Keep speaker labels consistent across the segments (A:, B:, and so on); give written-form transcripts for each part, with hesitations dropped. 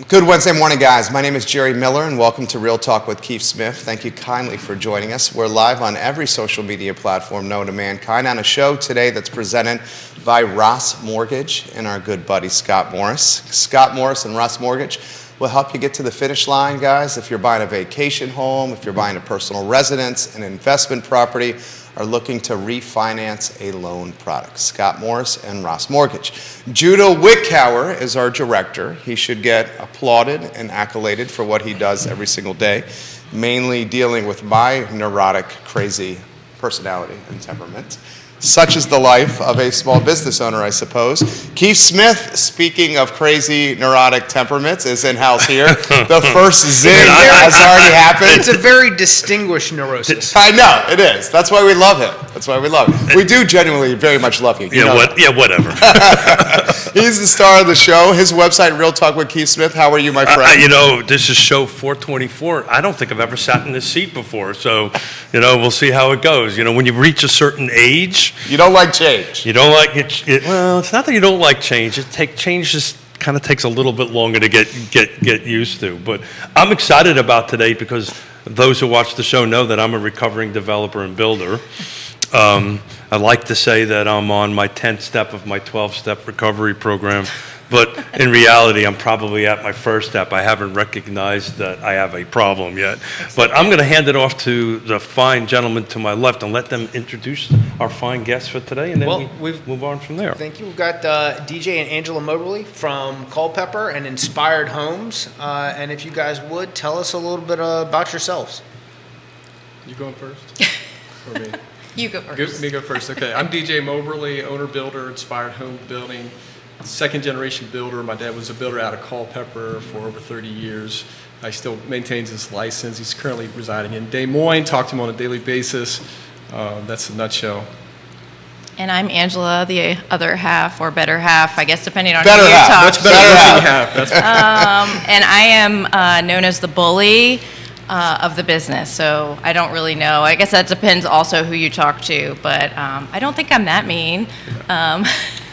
A: Good Wednesday morning, guys. My name is Jerry Miller, and welcome to Real Talk with Keith Smith. Thank you kindly for joining us. We're live on every social media platform known to mankind on a show today that's presented by Ross Mortgage and our good buddy Scott Morris. Scott Morris and Ross Mortgage will help you get to the finish line, guys. If you're buying a vacation home, if you're buying a personal residence, an investment property, are looking to refinance a loan product. Scott Morris and Ross Mortgage. Judah Wickower is our director. He should get applauded and accoladed for what he does every single day, mainly dealing with my neurotic, crazy personality and temperament. Such is the life of a small business owner, I suppose. Keith Smith, speaking of crazy, neurotic temperaments, is in-house here. The first zing has already happened.
B: It's a very distinguished neurosis.
A: I know, it is. That's why we love him. That's why we love him. We do genuinely very much love you.
C: Whatever.
A: He's the star of the show. His website, Real Talk with Keith Smith. How are you, my friend?
C: This is show 424. I don't think I've ever sat in this seat before, so, we'll see how it goes. When you reach a certain age,
A: you don't like change.
C: You don't like it. Well, it's not that you don't like change. Change just kind of takes a little bit longer to get used to. But I'm excited about today because those who watch the show know that I'm a recovering developer and builder. I like to say that I'm on my 10th step of my 12-step recovery program. But in reality, I'm probably at my first step. I haven't recognized that I have a problem yet. But I'm going to hand it off to the fine gentleman to my left and let them introduce our fine guests for today, and then we move on from there.
B: Thank you. We've got DJ and Angela Moberley from Culpeper and Inspired Homes. And if you guys would, tell us a little bit about yourselves.
D: You going first? Or me?
E: You go first.
D: Me go first. Okay. I'm DJ Moberley, owner-builder, Inspired Home Building. Second-generation builder. My dad was a builder out of Culpeper for over 30 years. He still maintains his license. He's currently residing in Des Moines. Talk to him on a daily basis. That's a nutshell.
E: And I'm Angela, the other half, or better half, I guess, depending on
A: better
E: who you
A: half.
E: talk
A: Much
E: to.
A: better half.
D: That's
E: and I am known as the bully of the business, so I don't really know. I guess that depends also who you talk to, but I don't think I'm that mean.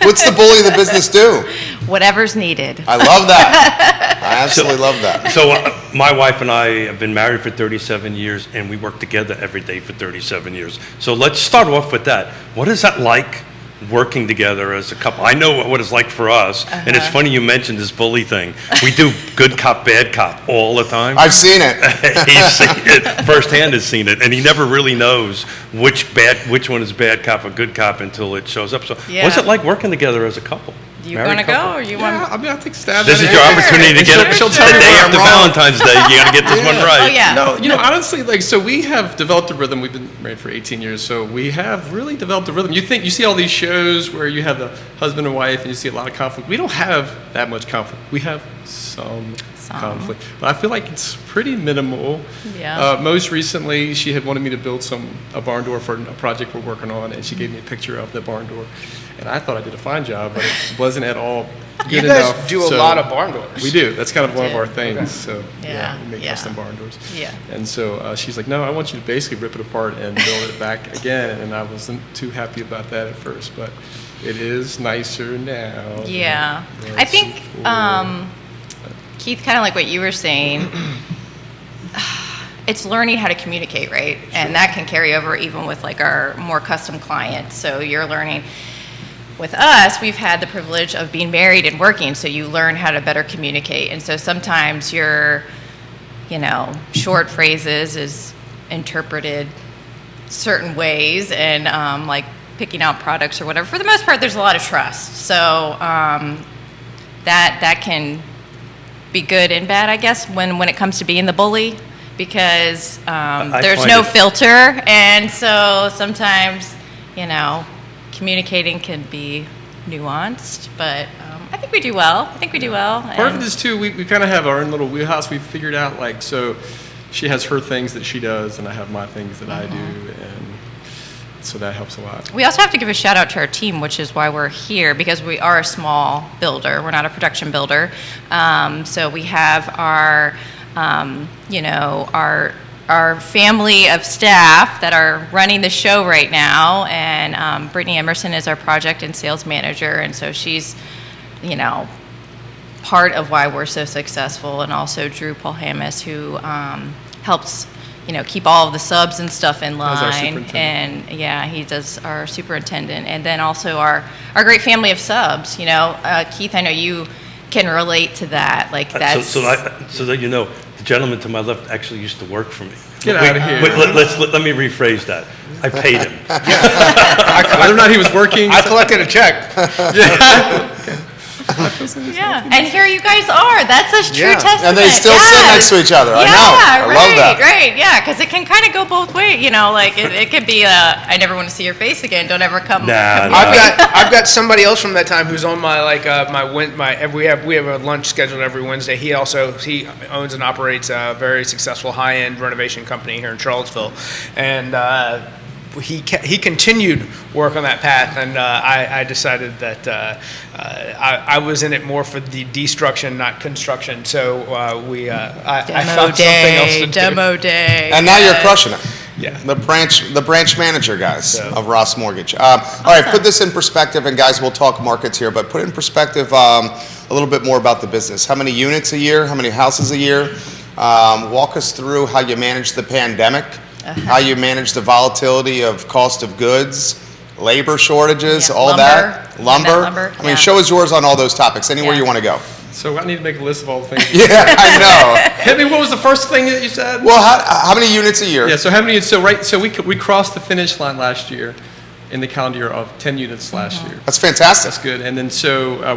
A: What's the bully of the business do?
E: Whatever's needed.
A: I love that. I absolutely love that.
C: So my wife and I have been married for 37 years, and we work together every day for 37 years. So let's start off with that. What is that like, working together as a couple? I know what it's like for us, and it's funny you mentioned this bully thing. We do good cop, bad cop all the time.
A: I've seen it.
C: He's seen it firsthand. Has seen it, and he never really knows which one is bad cop or good cop until it shows up. So, what's it like working together as a couple?
E: You want to go, or you want?
D: I think stab.
C: This is your opportunity to get it.
D: She'll
C: The
D: tell you
C: day
D: where
C: after
D: I'm wrong.
C: Valentine's Day, you got to get this one right.
E: Oh yeah.
D: No, honestly, so we have developed a rhythm. We've been married for 18 years, so we have really developed a rhythm. You see all these shows where you have the husband and wife, and you see a lot of conflict. We don't have that much conflict. We have some conflict, but I feel like it's pretty minimal.
E: Yeah.
D: Most recently, she had wanted me to build a barn door for a project we're working on, and she gave me a picture of the barn door, and I thought I did a fine job, but it wasn't at all
B: You
D: good
B: guys
D: enough.
B: do a lot of barn doors.
D: We do. That's kind of one of our things.
B: Okay.
D: So
E: Yeah.
D: we make
E: Yeah.
D: custom barn doors.
E: Yeah.
D: And so she's like, no, I want you to basically rip it apart and build it back again. And I wasn't too happy about that at first, but it is nicer now.
E: Yeah. I think, Keith, kind of like what you were saying, it's learning how to communicate, right? Sure. And that can carry over even with like our more custom clients. So you're learning. With us, we've had the privilege of being married and working, so you learn how to better communicate. And so sometimes your, short phrases is interpreted certain ways, and like picking out products or whatever. For the most part, there's a lot of trust. So that can be good and bad, I guess, when it comes to being the bully, because there's no filter, and so sometimes, communicating can be nuanced, but I think we do well.
D: Part of it is, too, we kind of have our own little wheelhouse. We've figured out, so she has her things that she does, and I have my things that I do, and so that helps a lot.
E: We also have to give a shout out to our team, which is why we're here, because we are a small builder. We're not a production builder. So we have our family of staff that are running the show right now, and Brittany Emerson is our project and sales manager, and so she's, part of why we're so successful, and also Drew Paul Hammis, who helps, keep all of the subs and stuff in
D: As our
E: line.
D: superintendent.
E: And yeah, he does our superintendent, and then also our great family of subs. Keith, I know you can relate to that. Like that's
C: So that the gentleman to my left actually used to work for me.
D: Get out of here.
C: Wait, let me rephrase that. I paid him.
D: Whether or not he was working.
B: I collected a check.
E: yeah. And here you guys are. That's a true
B: Yeah.
E: testament.
A: And they still sit
E: Yes.
A: next to each other. I
E: Yeah,
A: know. I
E: right,
A: love that.
E: right, yeah, because it can kind of go both ways, like it could be I never want to see your face again, don't ever come.
C: Nah,
E: come
C: nah.
E: near me.
B: I've got somebody else from that time who's on my we have a lunch scheduled every Wednesday. He owns and operates a very successful high-end renovation company here in Charlottesville, and he continued work on that path, and I decided that I was in it more for the destruction, not construction. So I found something else to do.
E: Demo day.
A: And now you're
E: yes.
A: crushing it.
B: Yeah.
A: The branch manager guys
B: So-
A: of Ross Mortgage. All right, put this in perspective, and guys, we'll talk markets here, but put it in perspective a little bit more about the business. How many units a year? How many houses a year? Walk us through how you manage the pandemic, how you manage the volatility of cost of goods, labor shortages,
E: Yeah,
A: all
E: lumber.
A: that. Lumber. I mean,
E: Yeah.
A: show us yours on all those topics, anywhere
E: Yeah.
A: you want to go.
D: So I need to make a list of all the things.
A: Yeah, I know.
D: Hit me, what was the first thing that you said?
A: Well, how many units a year?
D: Yeah, so we crossed the finish line last year in the calendar year of 10 units last year.
A: That's fantastic.
D: That's good. And then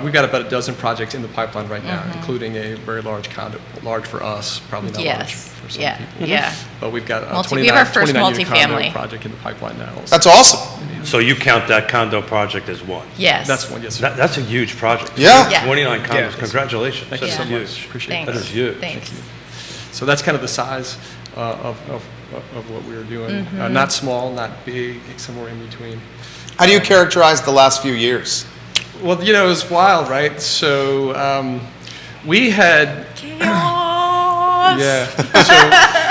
D: we've got about a dozen projects in the pipeline right now, including a very large condo, large for us, probably not large
E: Yes.
D: for some
E: Yeah.
D: people.
E: Yeah.
D: But we've got a
E: We have our first
D: 29-unit condo
E: multifamily.
D: project in the pipeline now. Also.
A: That's awesome.
C: So you count that condo project as one?
E: Yes.
D: That's one, yes.
C: That's a huge project.
A: Yeah.
E: Yeah.
C: 29 condos.
B: Yeah.
C: Congratulations.
D: Thank you
C: That's
D: so
C: huge.
D: much. Appreciate
E: Thanks.
D: it.
C: That is huge.
E: Thanks.
D: So that's kind of the size of what we were doing. Not small, not big, somewhere in between.
A: How do you characterize the last few years?
D: Well, it was wild, right? So we had,
E: Chaos.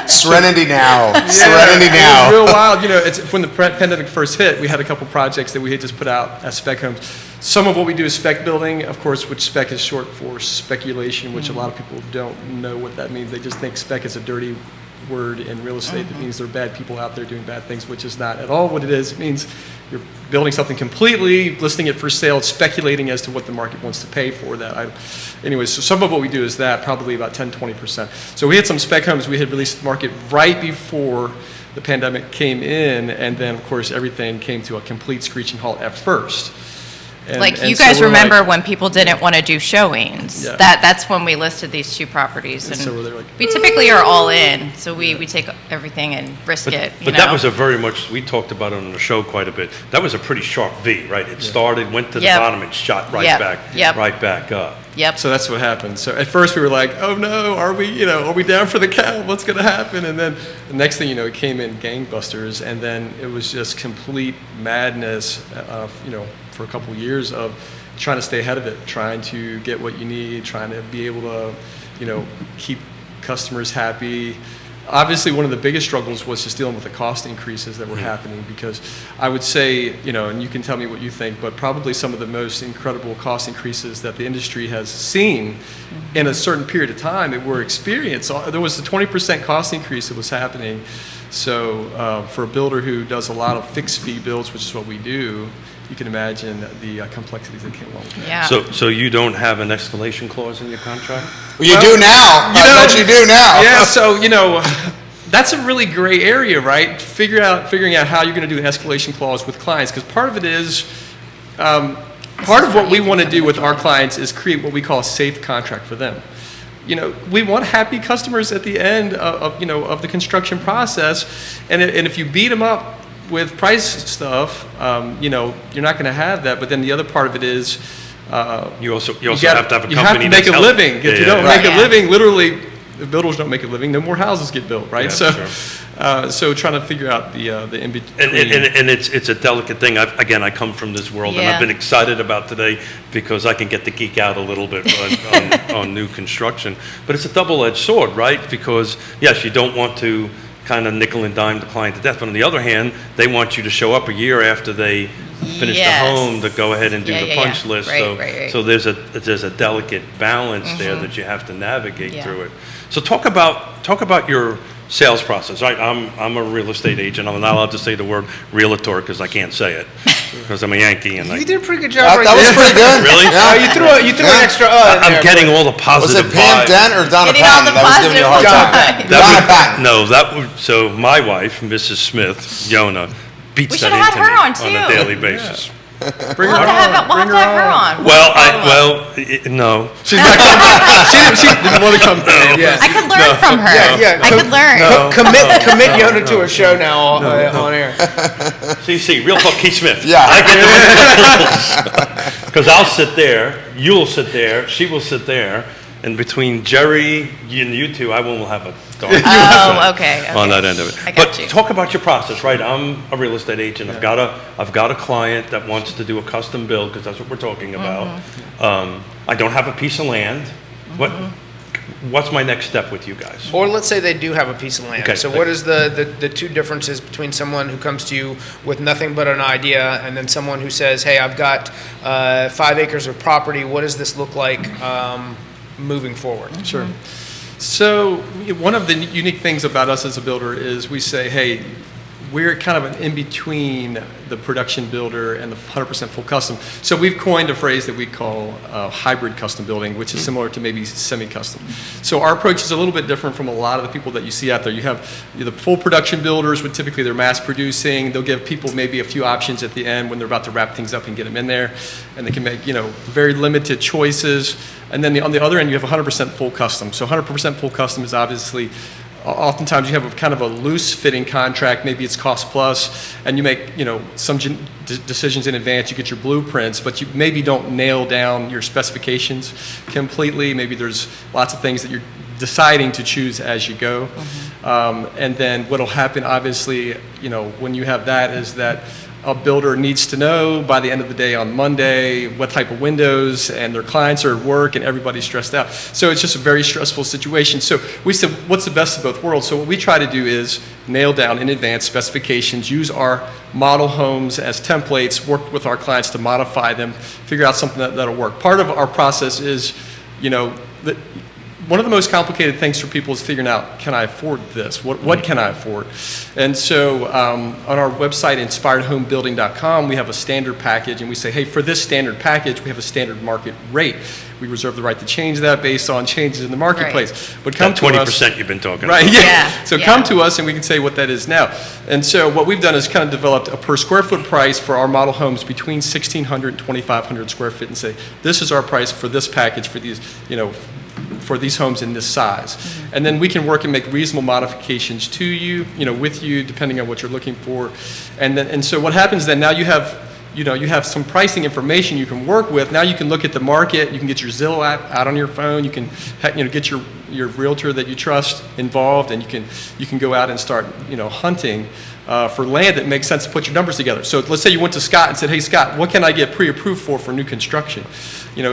A: Serenity now.
D: Yeah,
A: Serenity
D: it was
A: now.
D: real wild. It's when the pandemic first hit, we had a couple projects that we had just put out as spec homes. Some of what we do is spec building, of course, which spec is short for speculation, which a lot of people don't know what that means. They just think spec is a dirty word in real estate that means there are bad people out there doing bad things, which is not at all what it is. It means you're building something completely, listing it for sale, speculating as to what the market wants to pay for that. Anyways, so some of what we do is that, probably about 10-20%. So we had some spec homes we had released to the market right before the pandemic came in, and then, of course, everything came to a complete screeching halt at first. And
E: You
D: so
E: guys
D: we're
E: remember
D: like-
E: when people didn't want to do showings.
D: Yeah.
E: That's when we listed these two properties.
D: And so we're there like,
E: we typically are all in, so we take everything and risk it.
C: But that was a very much, we talked about it on the show quite a bit. That was a pretty sharp V, right? It started, went to the
E: Yep.
C: bottom and shot right
E: Yep.
C: back,
E: Yep.
C: right back up.
E: Yep.
D: So that's what happened. So at first we were like, oh no, are we down for the count? What's going to happen? And then the next thing it came in gangbusters, and then it was just complete madness, for a couple years of trying to stay ahead of it, trying to get what you need, trying to be able to, keep customers happy. Obviously, one of the biggest struggles was just dealing with the cost increases that were happening, because I would say, and you can tell me what you think, but probably some of the most incredible cost increases that the industry has seen in a certain period of time that were experienced. There was a 20% cost increase that was happening. So for a builder who does a lot of fixed fee builds, which is what we do, you can imagine the complexities that came along with that.
E: Yeah.
C: So you don't have an escalation clause in your contract?
A: Well, you do now. I bet you do now.
D: Yeah, so that's a really gray area, right? Figuring out how you're going to do an escalation clause with clients, because part of it is part of what we want to do with our clients is create what we call a safe contract for them. We want happy customers at the end of the construction process, and if you beat them up with price stuff, you're not going to have that. But then the other part of it is
C: You also have to have a company
D: you have to make
C: that's
D: a living. If you don't
E: Right.
D: make a living, literally, the builders don't make a living. No more houses get built, right?
C: Yeah,
D: So trying to figure out the in between.
C: And it's a delicate thing. I come from this world, and
E: Yeah.
C: I've been excited about today because I can get to geek out a little bit on new construction. But it's a double-edged sword, right? Because yes, you don't want to kind of nickel and dime the client to death, but on the other hand, they want you to show up a year after they finish the home to go ahead and do the punch list.
E: Right.
C: So there's a delicate balance there that you have to navigate through it. So talk about your sales process. I'm a real estate agent. I'm not allowed to say the word realtor because I can't say it because I'm a Yankee. And
B: You did a pretty good job.
A: That was pretty good.
C: Really?
B: You threw an extra in
C: I'm
B: there,
C: getting
B: but-
C: all the
A: Was
C: positive
A: it Pam
C: vibes.
A: Dent or Donna
E: Getting all
A: Patton
E: the
A: that was giving you a hard
E: positive
A: time?
E: vibes.
A: Donna Patton.
C: No, so my wife, Mrs. Smith, Yonna, beats
E: We
C: that
E: should've had
C: into
E: her
C: me
E: on,
C: a
E: too.
C: daily basis.
D: Bring
E: We'll
D: her
E: have
D: on.
E: to have her on.
C: No.
D: She's not coming. She didn't want to come today.
B: Yeah.
E: I could learn from her.
B: Yeah,
E: I could learn.
B: Commit Yonna to a show now on air.
C: CC, Real Talk Keith Smith.
A: Yeah.
C: I get the rules. Because I'll sit there, you'll sit there, she will sit there, and between Jerry and you two, I won't have a darn
E: Oh, okay.
C: on that end of it.
E: I got
C: But
E: you.
C: talk about your process, right? I'm a real estate agent. I've got a client that wants to do a custom build because that's what we're talking about. I don't have a piece of land. What's my next step with you guys?
B: Or let's say they do have a piece of land.
C: Okay.
B: So what is the two differences between someone who comes to you with nothing but an idea and then someone who says, hey, I've got 5 acres of property. What does this look like moving forward?
D: Sure. So one of the unique things about us as a builder is we say, hey, we're kind of an in-between the production builder and the 100% full custom. So we've coined a phrase that we call hybrid custom building, which is similar to maybe semi-custom. So our approach is a little bit different from a lot of the people that you see out there. You have the full production builders, would typically they're mass producing. They'll give people maybe a few options at the end when they're about to wrap things up and get them in there. And they can make, very limited choices. And then on the other end, you have 100% full custom. So 100% full custom is obviously oftentimes you have a kind of a loose fitting contract, maybe it's cost plus, and you make, some decisions in advance, you get your blueprints, but you maybe don't nail down your specifications completely. Maybe there's lots of things that you're deciding to choose as you go. And then what'll happen, obviously, when you have that is that a builder needs to know by the end of the day on Monday what type of windows, and their clients are at work and everybody's stressed out. So it's just a very stressful situation. So we said, what's the best of both worlds? So what we try to do is nail down in advance specifications, use our model homes as templates, work with our clients to modify them, figure out something that'll work. Part of our process is, one of the most complicated things for people is figuring out, can I afford this? What can I afford? And so on our website, inspiredhomebuilding.com, we have a standard package, and we say, hey, for this standard package, we have a standard market rate. We reserve the right to change that based on changes in the marketplace.
E: Right.
D: But come
C: That
D: to us.
C: 20% you've been talking
D: Right,
C: about.
D: yeah. So come to us and we can say what that is now. And so what we've done is kind of developed a per square foot price for our model homes between 1,600 and 2,500 square feet, and say, this is our price for this package for these, for these homes in this size. And then we can work and make reasonable modifications to you, with you, depending on what you're looking for. And so what happens then, now you have some pricing information you can work with. Now you can look at the market, you can get your Zillow app out on your phone, you can get your realtor that you trust involved, and you can go out and start hunting for land that makes sense to put your numbers together. So let's say you went to Scott and said, hey Scott, what can I get pre-approved for new construction?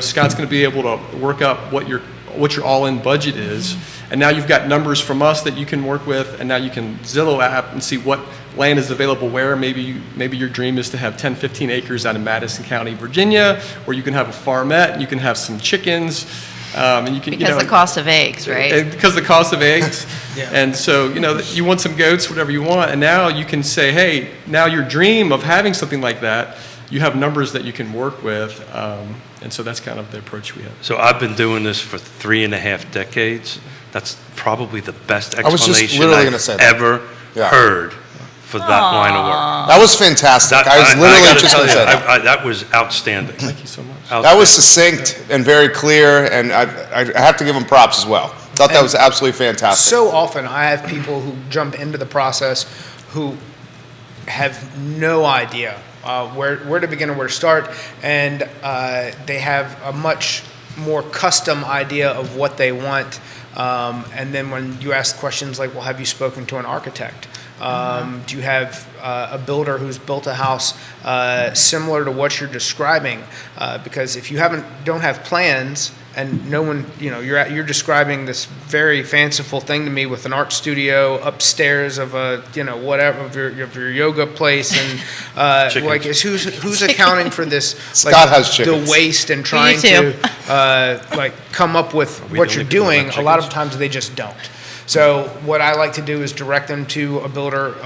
D: Scott's going to be able to work up what your all-in budget is, and now you've got numbers from us that you can work with, and now you can Zillow app and see what land is available where. Maybe your dream is to have 10, 15 acres out in Madison County, Virginia, where you can have a farmette, you can have some chickens, and you can
E: Because the cost of eggs, right?
D: Because the cost of eggs,
B: Yeah.
D: and so you want some goats, whatever you want, and now you can say, hey, now your dream of having something like that, you have numbers that you can work with, and so that's kind of the approach we have.
C: So I've been doing this for 3.5 decades. That's probably the best
A: I was just
C: explanation
A: literally gonna
C: I've
A: say that.
C: ever
A: Yeah.
C: heard for that line of work.
A: That was fantastic. I was literally
C: gotta
A: just
C: tell
A: going to
C: you,
A: say that.
C: that was outstanding.
D: Thank you so much.
A: That was succinct and very clear, and I have to give him props as well. Thought that was absolutely fantastic.
B: So often I have people who jump into the process who have no idea where to begin and where to start, and they have a much more custom idea of what they want. And then when you ask questions like, well, have you spoken to an architect? Do you have a builder who's built a house similar to what you're describing? Because if you don't have plans and no one, you're describing this very fanciful thing to me with an art studio upstairs of a, whatever, of your yoga place, and like, who's accounting for this?
A: Scott has chickens.
B: The waste and trying to like come up with what you're doing. A lot of times they just don't. So what I like to do is direct them to a builder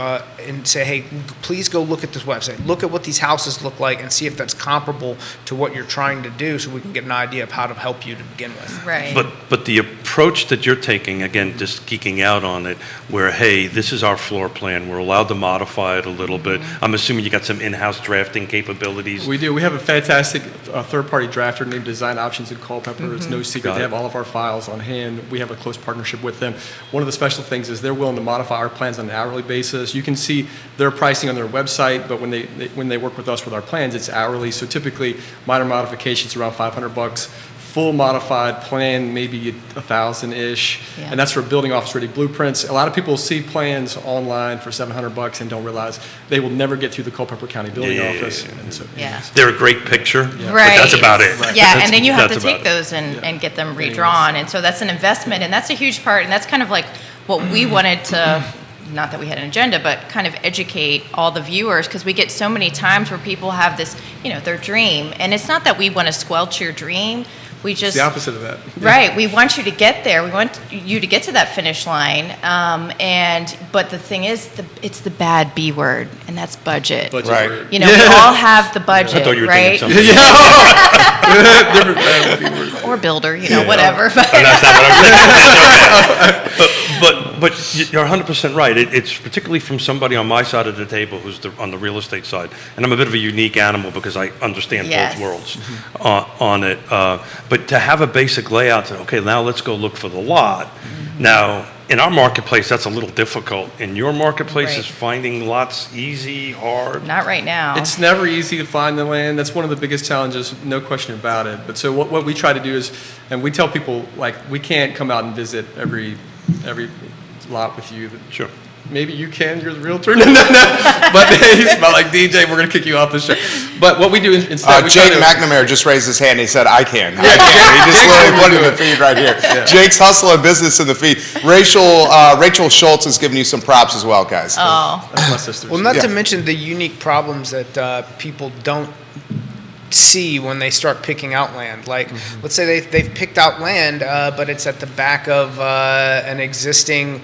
B: and say, hey, please go look at this website. Look at what these houses look like and see if that's comparable to what you're trying to do, so we can get an idea of how to help you to begin with.
E: Right.
C: But the approach that you're taking, again, just geeking out on it, where, hey, this is our floor plan. We're allowed to modify it a little bit. I'm assuming you got some in-house drafting capabilities.
D: We do. We have a fantastic third-party drafter named Design Options in Culpeper. It's no secret. They have all of our files on hand. We have a close partnership with them. One of the special things is they're willing to modify our plans on an hourly basis. You can see their pricing on their website, but when they work with us with our plans, it's hourly. So typically, minor modifications around $500. Full modified plan, maybe 1,000-ish, and that's for building office-ready blueprints. A lot of people see plans online for $700 and don't realize they will never get through the Culpeper County Building Office. And so,
C: they're a great picture,
E: Right.
C: but that's about it.
E: Yeah, and then you have to
C: That's
E: take
C: about it.
E: those and get them redrawn, and so that's an investment, and that's a huge part, and that's kind of like what we wanted to, not that we had an agenda, but kind of educate all the viewers, because we get so many times where people have this, their dream, and it's not that we want to squelch your dream. We just,
D: it's the opposite of that.
E: Right. We want you to get there. We want you to get to that finish line. But the thing is, it's the bad B word, and that's budget.
A: Right.
D: Word.
E: We all have the budget,
C: I thought you were
E: right?
C: thinking something.
D: Different bad B word.
E: Or builder, whatever.
C: That's not what I'm saying. But you're 100% right. It's particularly from somebody on my side of the table who's on the real estate side. And I'm a bit of a unique animal because I understand both worlds on it. But to have a basic layout, okay, now let's go look for the lot. Now, in our marketplace, that's a little difficult. In your marketplace, is finding lots easy, hard?
E: Not right now.
D: It's never easy to find the land. That's one of the biggest challenges, no question about it. But so what we try to do is, and we tell people, like, we can't come out and visit every lot with you.
C: Sure.
D: Maybe you can, you're the realtor. No. But he's about like, DJ, we're going to kick you off the show. But what we do instead, we
A: Jake
D: try to,
A: McNamara just raised his hand. He said, I can. He just literally put it in the feed right here. Jake's Hustle and Business in the feed. Rachel Schultz has given you some props as well, guys.
E: Oh.
D: That's my sisters.
B: Well, not to mention the unique problems that people don't see when they start picking out land. Like, let's say they've picked out land, but it's at the back of an existing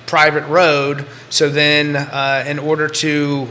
B: private road. So then, in order to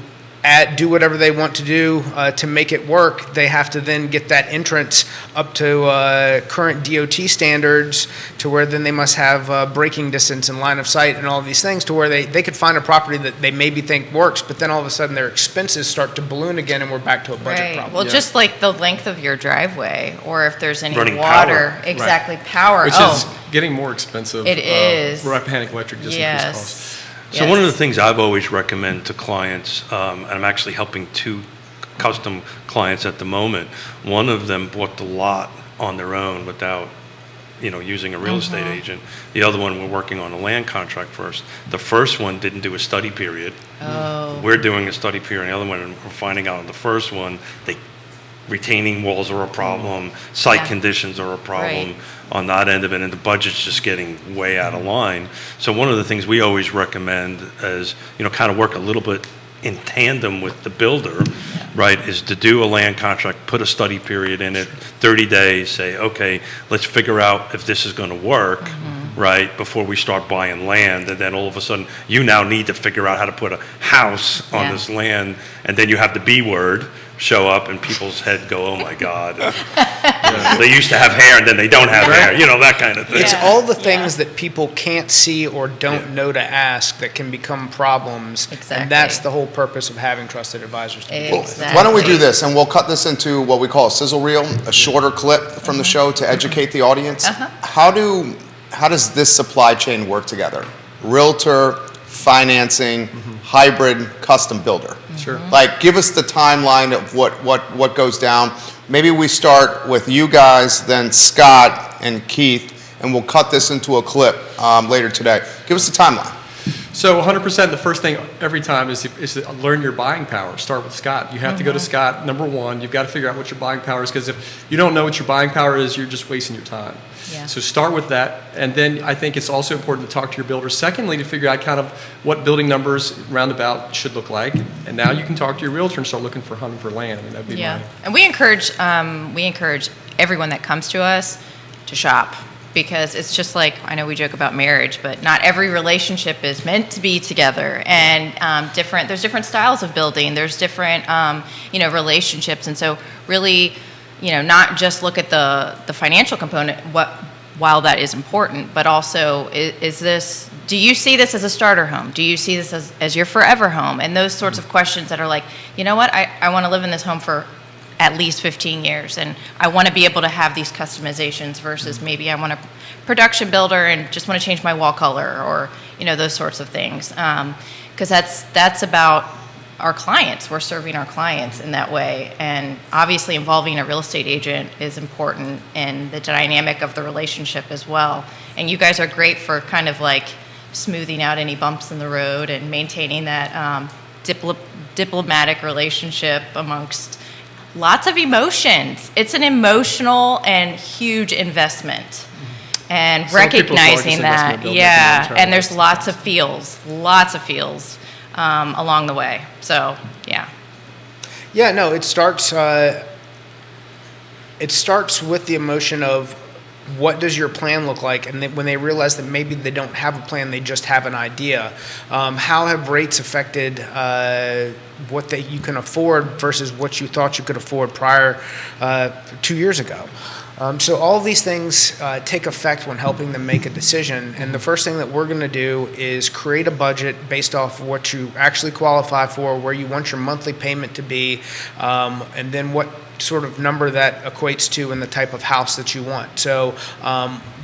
B: do whatever they want to do to make it work, they have to then get that entrance up to current DOT standards, to where then they must have braking distance and line of sight and all of these things, to where they could find a property that they maybe think works, but then all of a sudden their expenses start to balloon again, and we're back to a budget problem.
E: Well, just like the length of your driveway, or if there's any
C: Running
E: water.
C: power.
E: Exactly, power.
D: Which is getting more expensive.
E: It is.
D: Rappahannock Electric just increased costs.
C: So one of the things I've always recommend to clients, and I'm actually helping 2 custom clients at the moment. One of them bought the lot on their own without, using a real estate agent. The other one, we're working on a land contract first. The first one didn't do a study period.
E: Oh.
C: We're doing a study period. The other one, we're finding out on the first one, retaining walls are a problem, site conditions are a problem on that end of it, and the budget's just getting way out of line. So one of the things we always recommend is, kind of work a little bit in tandem with the builder, right, is to do a land contract, put a study period in it, 30 days, say, okay, let's figure out if this is going to work, right, before we start buying land. And then all of a sudden, you now need to figure out how to put a house on this land, and then you have the B word show up, and people's head go, oh my God. They used to have hair, and then they don't have hair, that kind of thing.
B: It's all the things that people can't see or don't know to ask that can become problems.
E: Exactly.
B: And that's the whole purpose of having trusted advisors to begin with.
E: Exactly.
A: Why don't we do this, and we'll cut this into what we call a sizzle reel, a shorter clip from the show to educate the audience. How does this supply chain work together? Realtor, financing, hybrid, custom builder.
D: Sure.
A: Like, give us the timeline of what goes down. Maybe we start with you guys, then Scott and Keith, and we'll cut this into a clip later today. Give us the timeline.
D: So 100%, the first thing every time is to learn your buying power. Start with Scott. You have to go to Scott. Number one, you've got to figure out what your buying power is, because if you don't know what your buying power is, you're just wasting your time.
E: Yeah.
D: So start with that, and then I think it's also important to talk to your builder. Secondly, to figure out kind of what building numbers roundabout should look like, and now you can talk to your realtor and start looking for hunting for land. I mean, that'd be my...
E: And we encourage everyone that comes to us to shop, because it's just like, I know we joke about marriage, but not every relationship is meant to be together, and there's different styles of building, there's different relationships, and so really, not just look at the financial component, while that is important, but also do you see this as a starter home? Do you see this as your forever home? And those sorts of questions that are like, you know what, I want to live in this home for at least 15 years, and I want to be able to have these customizations versus maybe I want a production builder and just want to change my wall color, or those sorts of things, because that's about our clients. We're serving our clients in that way, and obviously involving a real estate agent is important in the dynamic of the relationship as well. And you guys are great for kind of like smoothing out any bumps in the road and maintaining that diplomatic relationship amongst lots of emotions. It's an emotional and huge investment, and
D: Some people
E: recognizing
D: feel like
E: that,
D: it's investment building
E: and there's lots of feels along the way. So, yeah.
B: Yeah, no, it starts with the emotion of what does your plan look like, and then when they realize that maybe they don't have a plan, they just have an idea. How have rates affected what you can afford versus what you thought you could afford prior 2 years ago? So all of these things take effect when helping them make a decision. And the first thing that we're going to do is create a budget based off what you actually qualify for, where you want your monthly payment to be, and then what sort of number that equates to in the type of house that you want. So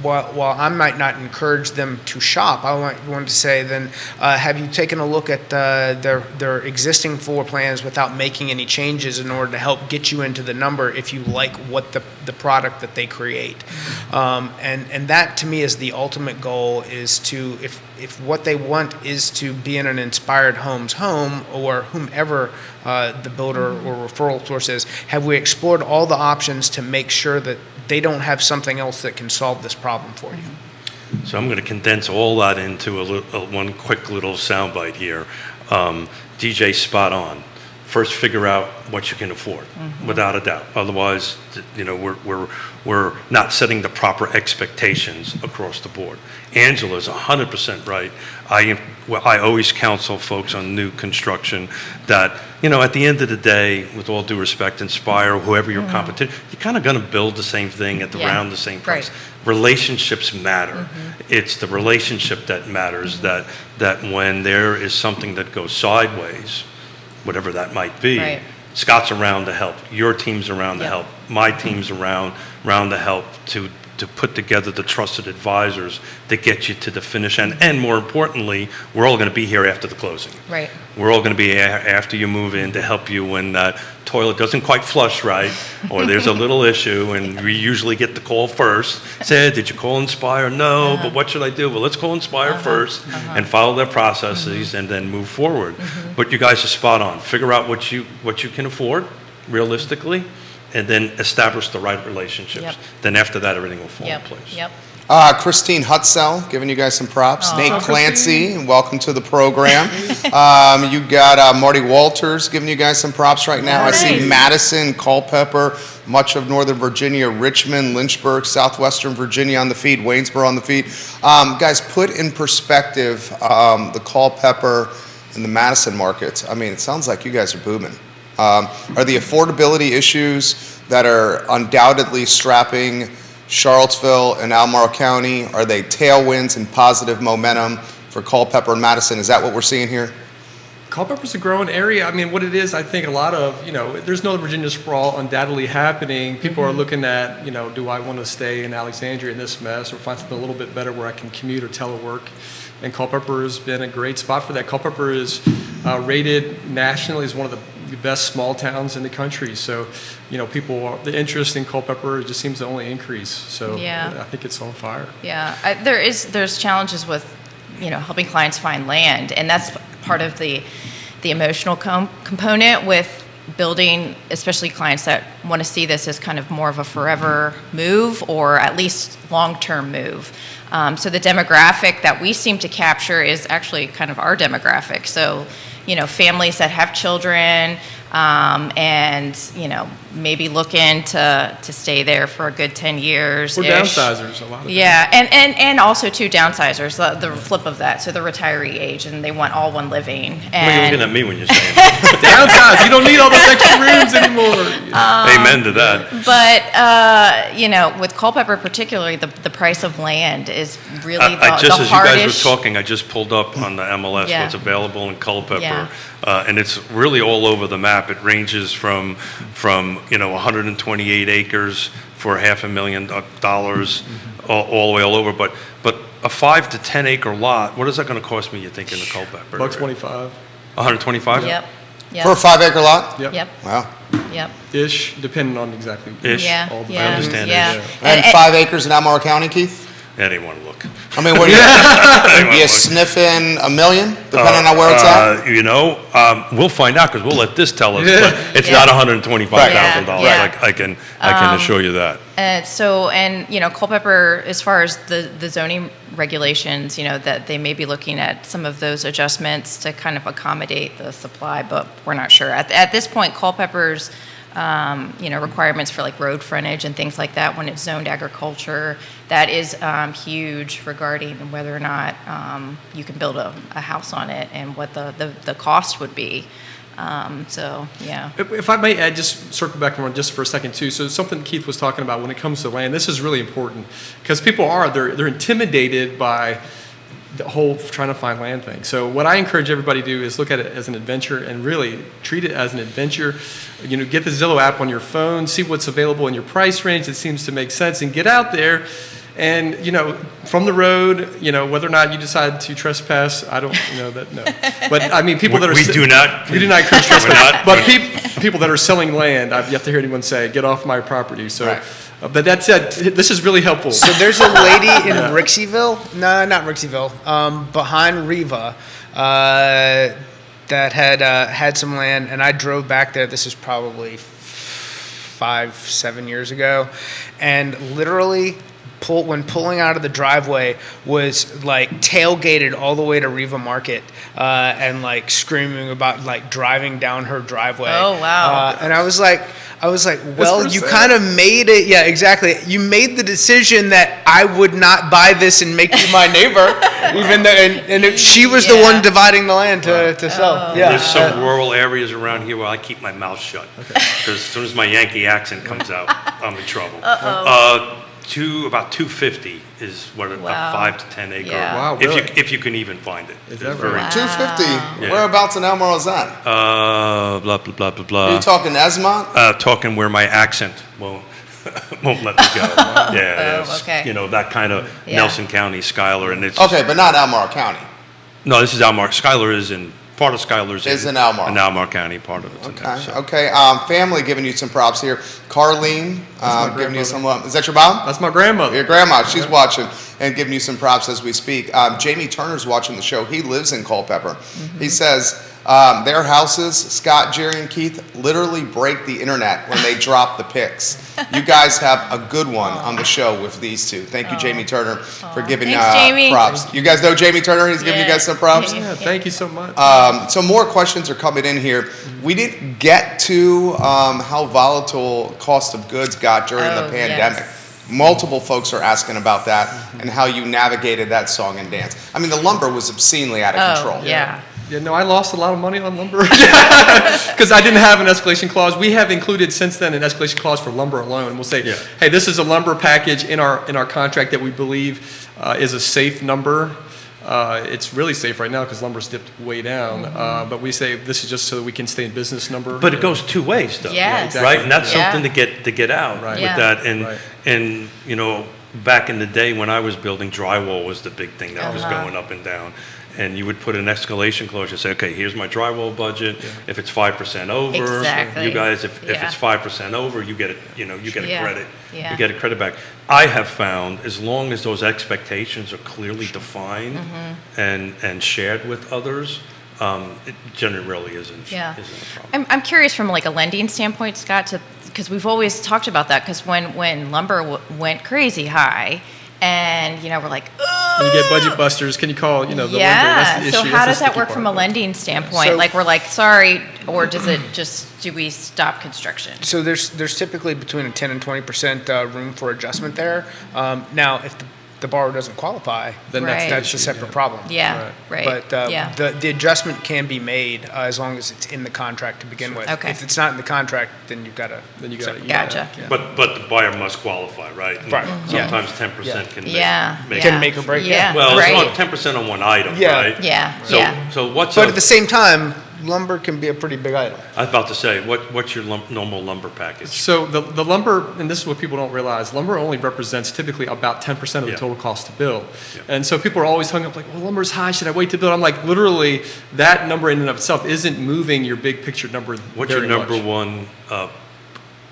B: while I might not encourage them to shop, I want to say then, have you taken a look at their existing floor plans without making any changes in order to help get you into the number if you like what the product that they create? And that to me is the ultimate goal, is to, if what they want is to be in an Inspired Homes home, or whomever the builder or referral source is, have we explored all the options to make sure that they don't have something else that can solve this problem for you?
C: So I'm going to condense all that into one quick little soundbite here. DJ, spot on. First, figure out what you can afford, without a doubt. Otherwise, we're not setting the proper expectations across the board. Angela's 100% right. I always counsel folks on new construction that, at the end of the day, with all due respect, Inspire, whoever your competition, you're kind of going to build the same thing at around the same price.
E: Right.
C: Relationships matter. It's the relationship that matters, that when there is something that goes sideways, whatever that might be,
E: Right.
C: Scott's around to help. Your team's around to
E: Yep.
C: help. My team's around to help to put together the trusted advisors that get you to the finish end. And more importantly, we're all going to be here after the closing.
E: Right.
C: We're all going to be after you move in to help you when that toilet doesn't quite flush right, or there's a little issue, and we usually get the call first. Say, did you call Inspire? No, but what should I do? Well, let's call Inspire first and follow their processes and then move forward. But you guys are spot on. Figure out what you can afford realistically, and then establish the right relationships.
E: Yep.
C: Then after that, everything will fall in
E: Yep.
C: place.
E: Yep.
A: Christine Hutzell, giving you guys some props.
E: Aw.
A: Nate Clancy, welcome to the program. You got Marty Walters giving you guys some props right now. I see
E: Nice.
A: Madison, Culpeper, much of Northern Virginia, Richmond, Lynchburg, Southwestern Virginia on the feed, Waynesboro on the feed. Guys, put in perspective the Culpeper and the Madison markets. I mean, it sounds like you guys are booming. Are the affordability issues that are undoubtedly strapping Charlottesville and Albemarle County, are they tailwinds and positive momentum for Culpeper and Madison? Is that what we're seeing here?
D: Culpeper's a growing area. I mean, what it is, I think a lot of, there's Northern Virginia sprawl undoubtedly happening. People are looking at, do I want to stay in Alexandria in this mess, or find something a little bit better where I can commute or telework? And Culpeper has been a great spot for that. Culpeper is rated nationally as one of the best small towns in the country. So, the interest in Culpeper just seems to only increase. So
E: Yeah.
D: I think it's on fire.
E: Yeah, there's challenges with helping clients find land. And that's part of the emotional component with building, especially clients that want to see this as kind of more of a forever move or at least long-term move. So the demographic that we seem to capture is actually kind of our demographic. So, families that have children, and maybe looking to stay there for a good 10 years.
D: We're downsizers, a lot of them.
E: Yeah, and also too downsizers, the flip of that, so the retiree age, and they want all one living.
C: What are you
E: And
C: looking at me when you're saying that?
D: Downsize. You don't need all those extra rooms anymore.
C: Amen to that.
E: but with Culpeper particularly, the price of land is really the
C: Just as you guys
E: hardest.
C: were talking, I just pulled up on the MLS
E: Yeah.
C: what's available in Culpeper,
E: Yeah.
C: and it's really all over the map. It ranges from 128 acres for $500,000 all the way all over. But a 5 to 10 acre lot, what is that going to cost me? You think in the Culpeper?
D: $125
C: 125.
E: Yep.
A: For a 5-acre lot?
D: Yep.
E: Yep.
A: Wow.
E: Yep.
D: ish, depending on exactly.
C: Ish.
E: Yeah.
D: All the
E: Yeah.
C: I understand it,
E: Yeah.
C: yeah.
A: And 5 acres in Albemarle County, Keith?
C: I didn't want to look.
A: I mean, what are you sniffing $1 million, depending on where it's at?
C: We'll find out because we'll let this tell us.
D: Yeah.
C: But it's not $125,000.
E: Yeah.
C: I can assure you that.
E: Culpeper, as far as the zoning regulations, that they may be looking at some of those adjustments to kind of accommodate the supply, but we're not sure. At this point, Culpeper's, requirements for like road frontage and things like that when it's zoned agriculture, that is huge regarding whether or not you can build a house on it and what the cost would be. Yeah.
D: If I may add, just circle back around just for a second too. So something Keith was talking about when it comes to land, this is really important because people they're intimidated by the whole trying to find land thing. So what I encourage everybody to do is look at it as an adventure and really treat it as an adventure. Get the Zillow app on your phone, see what's available in your price range that seems to make sense, and get out there. And from the road, whether or not you decide to trespass, I don't know that. No, but I mean, people that are
C: We do not
D: encourage trespass.
C: We're not.
D: But people that are selling land, I've yet to hear anyone say, "Get off my property." So,
A: Right.
D: But that said, this is really helpful.
B: So there's a lady in Rixieville, no, not Rixieville, behind Riva, that had some land, and I drove back there. This is probably 5-7 years ago, and literally. When pulling out of the driveway was like tailgated all the way to Riva Market and like screaming about like driving down her driveway.
E: Oh, wow.
B: And I was like, well, you kind of made it. Yeah, exactly. You made the decision that I would not buy this and make you my neighbor, even though she was the one dividing the land to sell. Yeah.
C: There's some rural areas around here where I keep my mouth shut because as soon as my Yankee accent comes out, I'm in trouble. About 250 is what a 5 to 10 acre.
E: Yeah.
D: Wow, really?
C: If you can even find it.
D: Is that
C: very
D: right?
A: 250.
C: Yeah.
A: Whereabouts in Albemarle is that?
C: blah blah blah blah blah.
A: Are you talking Esmont?
C: Talking where my accent won't let me go. Yeah,
E: Oh, okay.
C: That kind of
E: Yeah.
C: Nelson County, Schuyler, and it's
A: Okay, but not Albemarle County.
C: no. This is Albemarle. Schuyler is in part of Schuyler's
A: Is in Albemarle.
C: in Albemarle County. Part of it's in there.
A: Okay.
C: So.
A: Okay. Family giving you some props here. Carlene giving you some. Is that your mom?
D: That's my grandmother.
A: Your grandma. She's watching and giving you some props as we speak. Jamie Turner's watching the show. He lives in Culpeper. He says their houses, Scott, Jerry, and Keith, literally break the internet when they drop the pics. You guys have a good one on the show with these two. Thank you, Jamie Turner, for giving
E: Thanks, Jamie.
A: props. You guys know Jamie Turner? He's giving you guys some props?
D: Yeah, thank you so much.
A: So more questions are coming in here. We didn't get to how volatile cost of goods got during the
E: Oh,
A: pandemic.
E: yes.
A: Multiple folks are asking about that and how you navigated that song and dance. I mean, the lumber was obscenely out of control.
E: Yeah.
D: Yeah, no, I lost a lot of money on lumber because I didn't have an escalation clause. We have included since then an escalation clause for lumber alone. We'll say, hey, this is a lumber package in our contract that we believe is a safe number. It's really safe right now because lumber's dipped way down. But we say this is just so that we can stay in business number.
C: But it goes two ways, though.
E: Yes.
D: exactly.
C: Right, and that's
E: Yeah.
C: something to get out
D: Right.
C: with
E: Yeah.
C: that. And
D: Right.
C: and back in the day when I was building, drywall was the big thing that was going up and down. And you would put an escalation clause. You say, okay, here's my drywall budget. If it's 5% over,
E: Exactly.
C: you guys, if
E: Yeah.
C: it's 5% over, you get it. You get a
E: Yeah.
C: credit.
E: Yeah.
C: You get a credit back. I have found as long as those expectations are clearly defined and shared with others, it generally really isn't.
E: Yeah.
C: Isn't a problem.
E: I'm curious from like a lending standpoint, Scott, because we've always talked about that, because when lumber went crazy high, and we're like,
D: And you get budget busters. Can you call, the lender? That's the
E: so
D: issue.
E: how
D: That's
E: does
D: the
E: that
D: sticky
E: work
D: part.
E: from a lending standpoint?
B: So-
E: Like, we're like, sorry, or do we stop construction?
B: So there's typically between a 10 and 20% room for adjustment there. Now, if the borrower doesn't qualify,
D: Then
E: Right.
B: that's a separate problem.
E: Yeah, right.
B: But
E: Yeah.
B: the adjustment can be made as long as it's in the contract to begin with.
E: Okay.
B: If it's not in the contract, then you've got to.
D: Then you got it.
E: Gotcha.
C: But the buyer must qualify, right? And
B: Right. Yeah.
C: Sometimes 10% can
E: Yeah.
C: make
B: Can make or break,
E: Yeah.
C: Well, it's
E: right.
C: not 10% on one item,
B: Yeah.
C: right?
E: Yeah.
C: So,
E: Yeah.
C: so what's
B: But at the same time, lumber can be a pretty big item.
C: I was about to say, what's your normal lumber package?
D: So the lumber, and this is what people don't realize, lumber only represents typically about 10% of the
C: Yeah.
D: total cost to build.
C: Yeah.
D: And so people are always hung up like, well, lumber's high, should I wait to build? I'm like, literally, that number in and of itself isn't moving your big picture number
C: What's your
D: very
C: number
D: much.
C: one,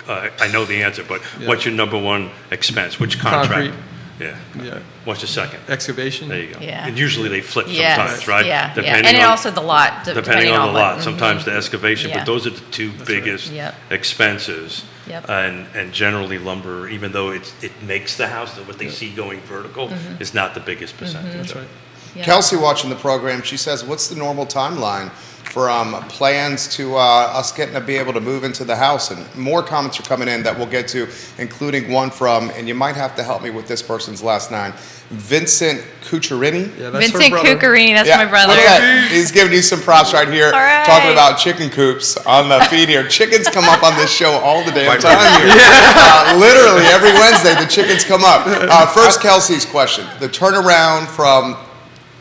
C: I know the answer, but what's your number one expense? Which contract?
D: Concrete.
C: Yeah.
D: Yeah.
C: What's your second?
D: Excavation.
C: There you go.
E: Yeah.
C: And usually they flip
E: Yes.
C: sometimes, right?
E: Yeah.
C: Depending
E: And
C: on-
E: also the lot,
C: Depending on the
E: what-
C: lot, sometimes the excavation,
E: Yeah.
C: but those are the two biggest
E: Yep.
C: expenses.
E: Yep.
C: And generally lumber, even though it makes the house, what they see going vertical, is not the biggest percentage.
D: That's right.
E: Yeah.
A: Kelsey watching the program, she says, what's the normal timeline for plans to us getting to be able to move into the house? And more comments are coming in that we'll get to, including one from, and you might have to help me with this person's last name, Vincent Cucciarini.
D: Yeah, that's her
E: Vincent
D: brother.
E: Cuccarini, that's my brother.
A: Okay. He's giving you some props right here,
E: All right.
A: talking about chicken coops on the feed here. Chickens come up on this show all the damn time here. Literally every Wednesday, the chickens come up. First, Kelsey's question: the turnaround from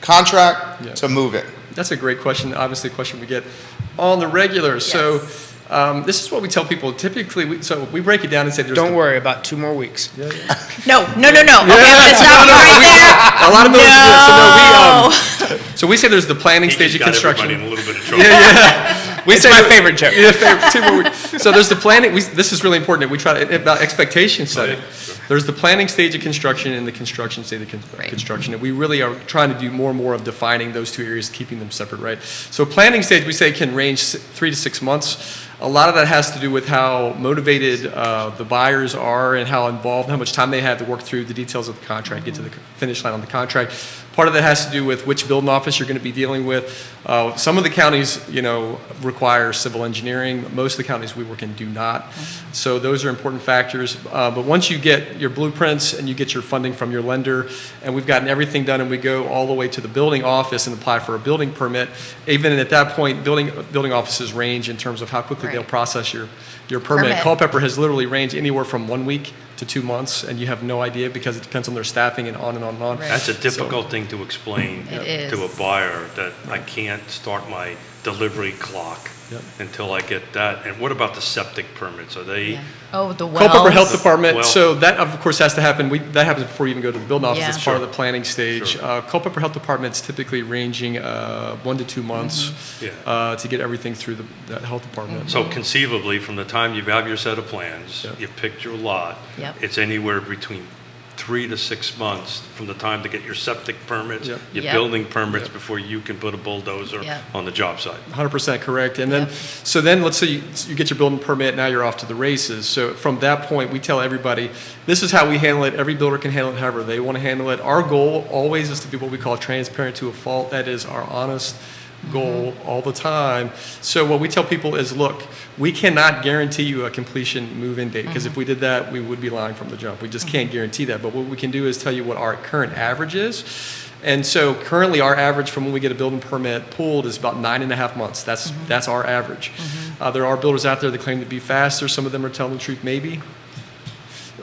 A: contract to move in.
D: That's a great question. Obviously, a question we get on the regular. So this is what we tell people. Typically, we break it down and say there's
B: Don't worry, about 2 more weeks.
E: No. Okay, I'm going to stop you right there.
D: A lot of builders do it. So we say there's the planning
C: He
D: stage of
C: got
D: construction.
C: everybody in a little bit of trouble.
D: We
B: It's
D: say
B: my
D: that-
B: favorite joke.
D: Yeah, favorite. 2 more weeks. So there's the planning. This is really important. We try to about expectation setting.
C: Sure.
D: There's the planning stage of construction and the construction stage of
E: Right.
D: construction. And we really are trying to do more and more of defining those two areas, keeping them separate, right? So planning stage, we say, can range 3 to 6 months. A lot of that has to do with how motivated the buyers are and how involved, how much time they have to work through the details of the contract, get to the finish line on the contract. Part of that has to do with which building office you're going to be dealing with. Some of the counties, require civil engineering. Most of the counties we work in do not. So those are important factors. But once you get your blueprints and you get your funding from your lender, and we've gotten everything done, and we go all the way to the building office and apply for a building permit, even at that point, building offices range in terms of how quickly they'll
E: Right.
D: process your permit.
E: Permit.
D: Culpeper has literally ranged anywhere from 1 week to 2 months, and you have no idea because it depends on their staffing and on and on and on.
E: Right.
C: That's a difficult thing to explain
E: It
C: to a
E: is.
C: buyer, that I can't start my delivery clock
D: Yep.
C: until I get that. And what about the septic permits? Are they?
E: Yeah. Oh, the wells.
D: Culpeper Health Department,
C: Well-
D: so that of course has to happen. That happens before you even go to the building office.
E: Yeah.
D: It's part of
C: Sure.
D: the planning stage.
C: Sure.
D: Culpeper Health Department's typically ranging 1 to 2 months
C: Yeah.
D: to get everything through the health department.
C: So conceivably, from the time you have your set of plans,
D: Yep.
C: you picked your lot,
E: Yep.
C: it's anywhere between 3 to 6 months from the time to get your septic permits,
D: Yep.
C: your
E: Yep.
C: building permits, before you can put a bulldozer
E: Yep.
C: on the job site.
D: 100% correct. And then,
E: Yep.
D: so then let's say you get your building permit, now you're off to the races. So from that point, we tell everybody, this is how we handle it. Every builder can handle it however they want to handle it. Our goal always is to be what we call transparent to a fault. That is our honest goal all the time. So what we tell people is, look, we cannot guarantee you a completion move-in date, because if we did that, we would be lying from the jump. We just can't guarantee that. But what we can do is tell you what our current average is. And so currently our average from when we get a building permit pulled is about 9.5 months. That's our average. There are builders out there that claim to be faster. Some of them are telling the truth, maybe.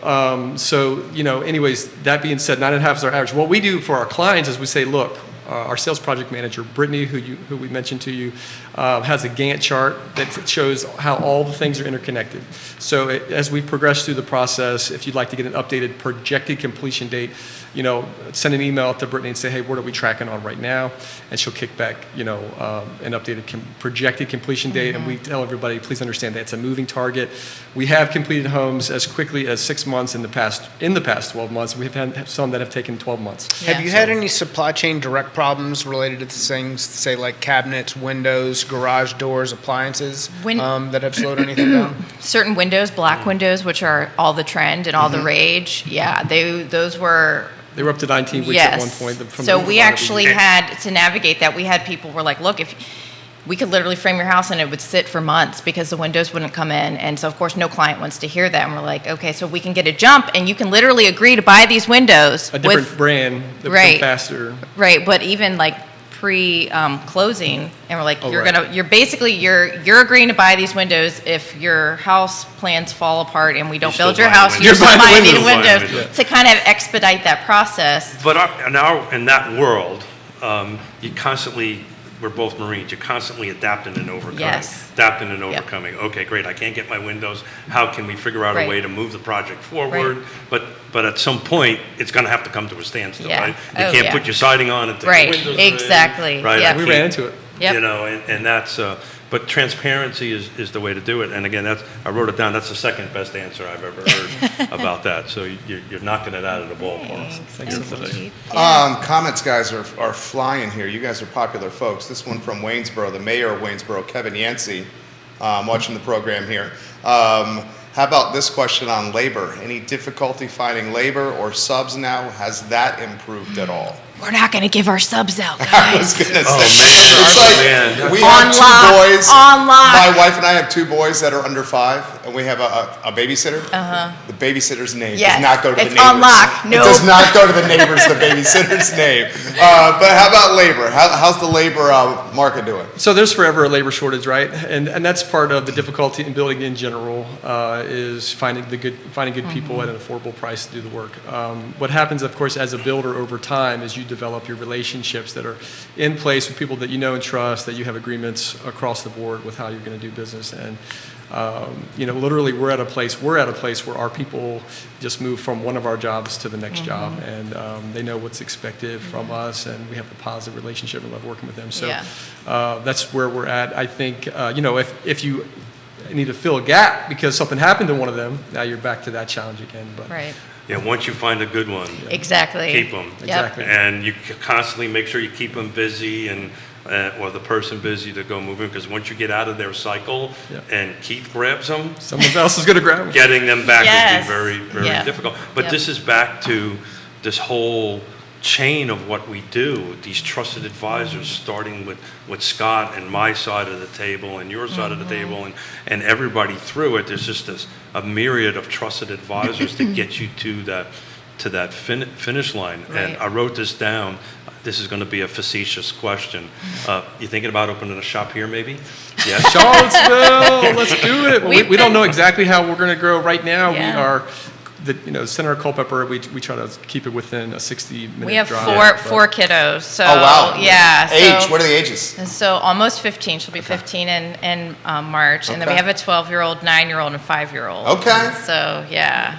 D: Anyways, that being said, 9.5 is our average. What we do for our clients is we say, look, our sales project manager, Brittany, who we mentioned to you, has a Gantt chart that shows how all the things are interconnected. So as we progress through the process, if you'd like to get an updated projected completion date, send an email to Brittany and say, hey, what are we tracking on right now? And she'll kick back, an updated projected completion date. And we tell everybody, please understand that it's a moving target. We have completed homes as quickly as 6 months in the past 12 months. We've had some that have taken 12 months.
B: Have you had any supply chain direct problems related to things, say like cabinets, windows, garage doors, appliances, that have slowed anything down?
E: Certain windows, black windows, which are all the trend and all the rage. Yeah, those were.
D: They were up to 19 weeks at one point.
E: So we actually had to navigate that. We had people were like, look, if we could literally frame your house and it would sit for months because the windows wouldn't come in. And so, of course, no client wants to hear that. And we're like, okay, so we can get a jump and you can literally agree to buy these windows.
D: A different brand that become faster.
E: Right, but even like pre-closing, and we're like, you're agreeing to buy these windows if your house plans fall apart and we don't build your house, you're still buying these windows to kind of expedite that process.
C: But in that world, we're both Marines. You're constantly adapting and overcoming.
E: Yes.
C: Adapting and overcoming. Yep. Okay, great. I can't get my windows. How can we figure out a way to move the project forward? Right. But at some point, it's going to have to come to a standstill, right? You can't put your siding on until the windows
E: exactly.
C: are in, right?
E: Yep.
D: We ran into it.
E: Yep.
C: And that's. But transparency is the way to do it. And again, I wrote it down. That's the second best answer I've ever heard about that. So you're knocking it out of the ballpark.
E: Thanks today.
A: Comments, guys, are flying here. You guys are popular folks. This one from Waynesboro, the mayor of Waynesboro, Kevin Yancey, watching the program here. How about this question on labor? Any difficulty finding labor or subs now? Has that improved at all?
E: We're not going to give our subs out, guys.
A: I was going to say,
C: man.
A: We have two boys.
E: On lock.
A: My wife and I have two boys that are under 5, and we have a babysitter. The babysitter's name does not go to the neighbors.
E: It's on lock. No.
A: It does not go to the neighbors, the babysitter's name. But how about labor? How's the labor market doing?
D: So there's forever a labor shortage, right? And that's part of the difficulty in building in general is finding good people at an affordable price to do the work. What happens, of course, as a builder over time is you develop your relationships that are in place with people that you know and trust, that you have agreements across the board with how you're going to do business. And literally we're at a place where our people just move from one of our jobs to the next job, and they know what's expected from us, and we have a positive relationship and love working with them. So that's where we're at. I think if you need to fill a gap because something happened to one of them, now you're back to that challenge again. But
C: Yeah, once you find a good one,
E: exactly,
C: keep them.
D: Exactly.
C: And you constantly make sure you keep them busy or the person busy to go moving, because once you get out of their cycle and Keith grabs them,
D: someone else is going to grab them.
C: Getting them back would be very, very difficult. But this is back to this whole chain of what we do, these trusted advisors, starting with Scott and my side of the table and your side of the table and everybody through it. There's just a myriad of trusted advisors to get you to that finish line.
E: Right.
C: And I wrote this down. This is going to be a facetious question. You thinking about opening a shop here maybe? Yes.
D: Charlottesville, let's do it. Well, we don't know exactly how we're going to grow right now. We are Senator Culpepper, we try to keep it within a 60-minute
E: We have
D: drive.
E: four kiddos. So,
A: oh, wow.
E: Yeah.
A: Age, what are the ages?
E: So almost 15. She'll be 15 in March. And then we have a 12-year-old, 9-year-old, and 5-year-old.
A: Okay.
E: So, yeah.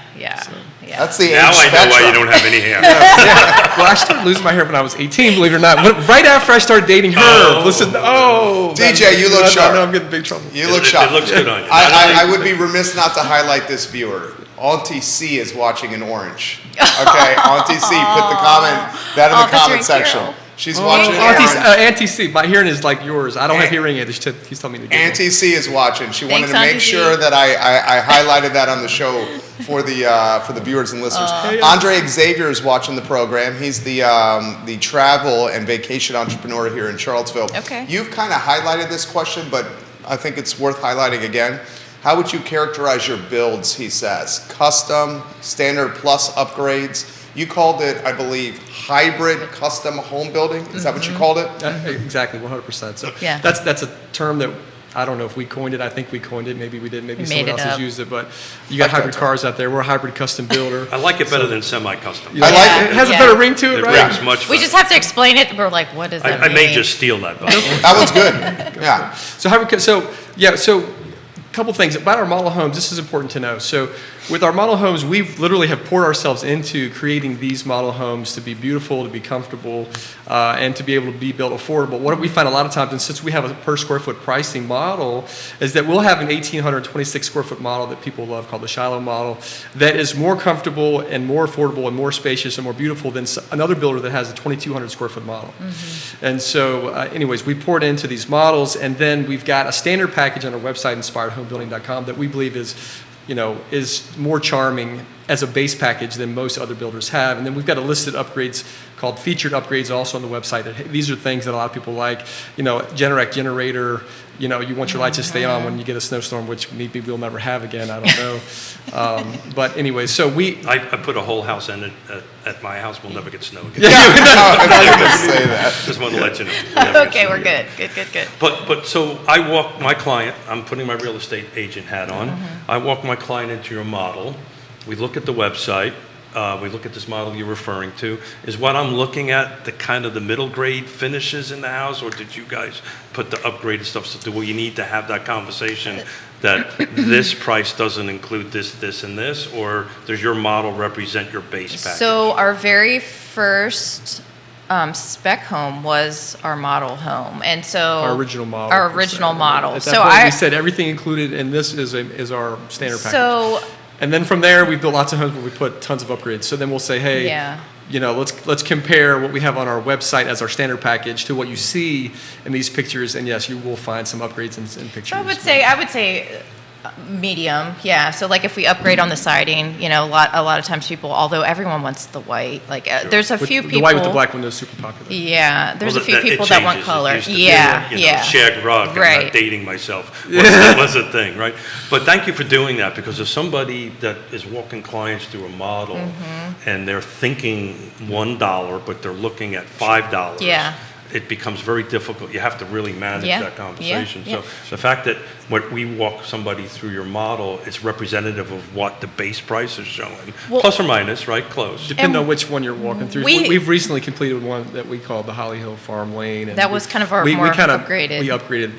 A: That's the age
C: now I know
A: spectrum.
C: why you don't have any hair.
D: Well, I started losing my hair when I was 18, believe it or not. Right after I started dating her.
A: DJ, you look sharp.
D: No, I'm getting in big trouble.
A: You look sharp.
C: It looks good on you.
A: I would be remiss not to highlight this viewer. Auntie C is watching in orange. Okay, Auntie C, put the comment that in the comment section.
E: Carol.
A: She's watching in orange.
D: Auntie C, my hearing is like yours. I don't have hearing aids. He's telling me to do
A: Auntie C is watching. She wanted to
E: Auntie
A: make
E: C.
A: sure that I highlighted that on the show for the viewers and listeners. Andre Xavier is watching the program. He's the travel and vacation entrepreneur here in Charlottesville.
E: Okay.
A: You've kind of highlighted this question, but I think it's worth highlighting again. How would you characterize your builds, he says? Custom, standard plus upgrades. You called it, I believe, hybrid custom home building. Is that what you called it?
D: Exactly, 100%. So
E: Yeah.
D: that's a term that I don't know if we coined it. I think we coined it. Maybe we did. Maybe
E: We
D: someone
E: made
D: else
E: it
D: has
E: up.
D: used it. But you got hybrid cars out there. We're a hybrid custom builder.
C: I like it better than semi-custom.
D: Yeah.
A: I like
D: It has
E: Yeah.
D: a better ring to it,
C: It
D: right?
C: rings much
E: We
C: better.
E: just have to explain it. We're like, what does that
C: I
E: mean?
C: may just steal that, by the way.
A: That one's good. Yeah.
D: So a couple things about our model homes. This is important to know. So with our model homes, we literally have poured ourselves into creating these model homes to be beautiful, to be comfortable, and to be able to be built affordable. What we find a lot of times, and since we have a per square foot pricing model, is that we'll have an 1,826 square foot model that people love called the Shiloh model that is more comfortable and more affordable and more spacious and more beautiful than another builder that has a 2,200 square foot model. And so anyways, we poured into these models, and then we've got a standard package on our website, inspiredhomebuilding.com, that we believe is more charming as a base package than most other builders have. And then we've got a listed upgrades called featured upgrades also on the website. These are things that a lot of people like, Generac generator, you want your lights to stay on when you get a snowstorm, which maybe we'll never have again, I don't know. But anyway, so
C: I put a whole house in it at my house. We'll never get snow again.
A: I was going to say that.
C: Just wanted to let you know. We'll never get
E: Okay,
C: snow
E: we're
C: again.
E: good.
C: But so I walk my client, I'm putting my real estate agent hat on. I walk my client into your model. We look at the website. We look at this model you're referring to. Is what I'm looking at the kind of the middle grade finishes in the house, or did you guys put the upgraded stuff? So do you need to have that conversation that this price doesn't include this, and this, or does your model represent your base package?
E: So our very first spec home was our model home, and so
D: our original model.
E: Our original model.
D: At that
E: So
D: point, we said everything included, and this is our standard package.
E: So
D: And then from there, we built lots of homes where we put tons of upgrades. So then we'll say, hey,
E: Yeah.
D: let's compare what we have on our website as our standard package to what you see in these pictures. And yes, you will find some upgrades in pictures.
E: I would say medium, yeah. So like if we upgrade on the siding, a lot of times people, although everyone wants the white, there's a few people.
D: The white with the black window is super popular.
E: Yeah, there's
C: Well,
E: a few people
C: it
E: that want
C: changes.
E: color.
C: It used to be,
E: Yeah.
C: shag rug.
E: Right.
C: I'm not dating myself. That was a thing, right? But thank you for doing that, because if somebody that is walking clients through a model and they're thinking $1, but they're looking at $5.
E: Yeah.
C: It becomes very difficult. You have to really manage
E: Yeah,
C: that conversation.
E: yeah.
C: So the fact that when we walk somebody through your model, it's representative of what the base price is showing,
E: Well-
C: plus or minus, right? Close.
D: Depending
E: And
D: on which one you're walking through. We've recently completed one that we called the Holly Hill Farm Lane. And
E: That was kind of our
D: we
E: more
D: upgraded.
E: upgraded.
D: We upgraded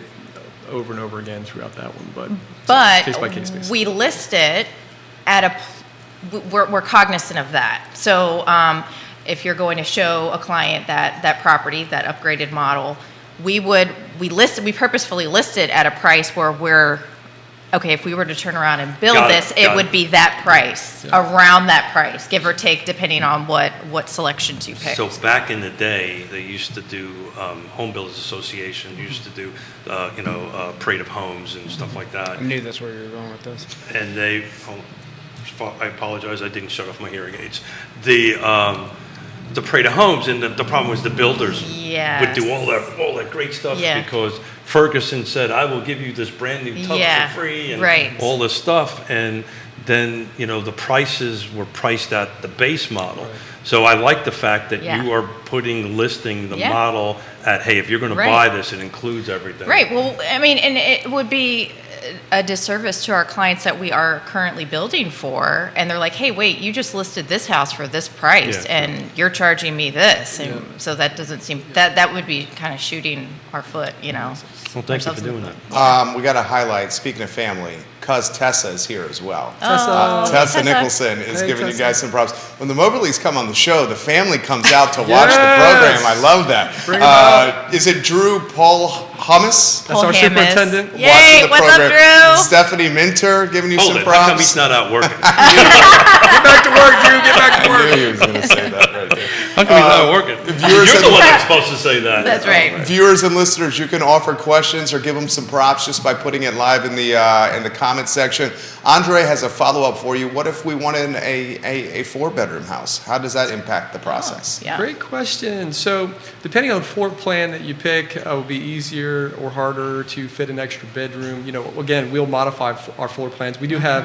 D: over and over again throughout that one,
E: But
D: case by case basis.
E: we list it at we're cognizant of that. So if you're going to show a client that property, that upgraded model, we purposefully list it at a price where we're, okay, if we were to turn around and build
C: Got it,
E: this, it
C: got
E: would
C: it.
E: be that price, around that price, give or take, depending on what selections you pick.
C: So back in the day, they used to do, Home Builders Association used to do, parade of homes and stuff like that.
B: I knew that's where you were going with this.
C: And I apologize, I didn't shut off my hearing aids. The parade of homes, and the problem was the builders would do all that great stuff
E: Yeah.
C: because Ferguson said, I will give you this brand new tub
E: Yeah,
C: for free and
E: right.
C: all this stuff. And then, the prices were priced at the base model. So I like the fact that
E: Yeah.
C: you are listing the
E: Yeah.
C: model at, hey, if you're going to
E: Right.
C: buy this, it includes everything.
E: Right. Well, I mean, and it would be a disservice to our clients that we are currently building for, and they're like, "Hey, wait, you just listed this house for this price,
C: Yeah,
E: and you're charging me this," and so that doesn't seem that would be kind of shooting our foot,
C: Well, thank you
E: ourselves
C: for
E: in the
C: doing
E: foot.
C: that.
A: We got to highlight, speaking of family, cuz Tessa is here as well.
E: Oh,
A: Tessa Nicholson is
D: Hey,
A: giving you
D: Tessa.
A: guys some props. When the Moberleys come on the show, the family comes out to watch the
D: Yes!
A: program. I love that.
D: Bring 'em out.
A: Is it Drew Paul Hummus?
D: That's our
E: Hammis.
D: superintendent.
E: Yay,
A: watching the
E: what's
A: program?
E: up, Drew?
A: Stephanie Minter giving you
C: Hold
A: some
C: it, how come he's
A: props.
C: not out working?
D: Get back to work, Drew. Get back to
A: I
D: work.
A: knew he was going to say that right there.
C: How come he's not working?
A: viewers
C: You're the
A: and-
C: one that's supposed to say that.
E: That's right.
A: Viewers and listeners, you can offer questions or give them some props just by putting it live in the comment section. Andre has a follow-up for you. What if we wanted a 4-bedroom house? How does that impact the process?
E: Yeah.
D: Great question. So, depending on the floor plan that you pick, it will be easier or harder to fit an extra bedroom. Again, we'll modify our floor plans. We do have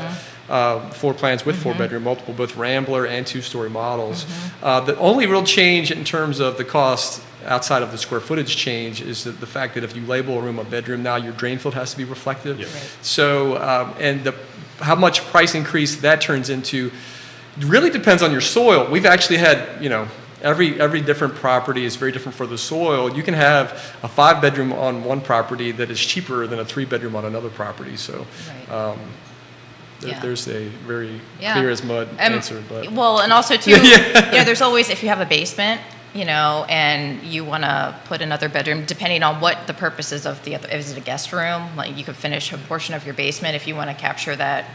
D: floor plans with four-bedroom multiple, both Rambler and two-story models. The only real change in terms of the cost outside of the square footage change is the fact that if you label a room a bedroom now, your drain field has to be reflective.
C: Right.
D: So, how much price increase that turns into really depends on your soil. We've actually had, every different property is very different for the soil. You can have a 5-bedroom on one property that is cheaper than a 3-bedroom on another property. So,
E: Right.
D: there's a very
E: Yeah.
D: clear as mud answer. But
E: Well, and also too, there's always, if you have a basement, and you want to put another bedroom, depending on what the purpose is of is it a guest room? Like you could finish a portion of your basement if you want to capture that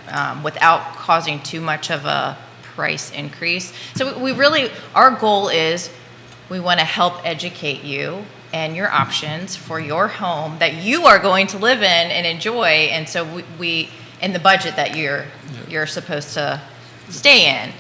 E: without causing too much of a price increase. So we really, our goal is we want to help educate you and your options for your home that you are going to live in and enjoy. And so we in the budget that you're supposed to stay in.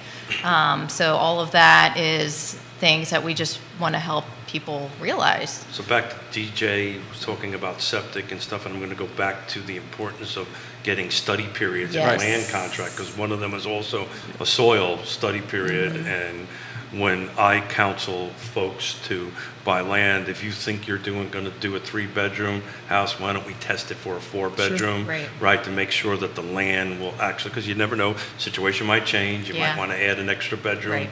E: So all of that is things that we just want to help people realize.
C: So back to DJ was talking about septic and stuff, and I'm going to go back to the importance of getting study periods in a
E: Yes.
C: land contract, because one of them is also a soil study period. And when I counsel folks to buy land, if you think you're going to do a 3-bedroom house, why don't we test it for a 4-bedroom,
E: Right.
C: right? To make sure that the land will actually, because you never know, situation might change. You
E: Yeah.
C: might want to add an extra bedroom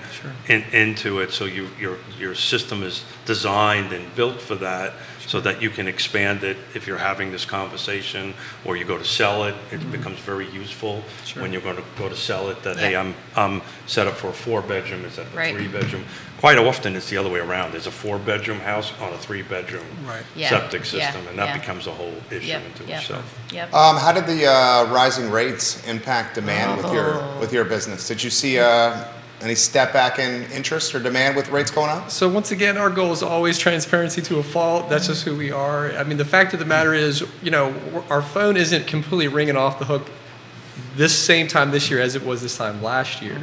E: Right.
C: into it, so your system is designed and built for that, so that you can expand it if you're having this conversation or you go to sell it. It becomes very useful when you're going to go to sell it, that, hey,
E: Yeah.
C: I'm set up for a 4-bedroom instead of a
E: Right.
C: 3-bedroom. Quite often, it's the other way around. There's a 4-bedroom house on a 3-bedroom
E: Yeah.
C: septic
E: Yeah.
C: system, and that
E: Yeah.
C: becomes a whole issue
E: Yep.
C: into
E: Yep.
C: itself.
E: Yep.
A: How did the rising rates impact demand with your business? Did you see any step back in interest or demand with rates going up?
D: So once again, our goal is always transparency to a fault. That's just who we are. I mean, the fact of the matter is, our phone isn't completely ringing off the hook this same time this year as it was this time last year.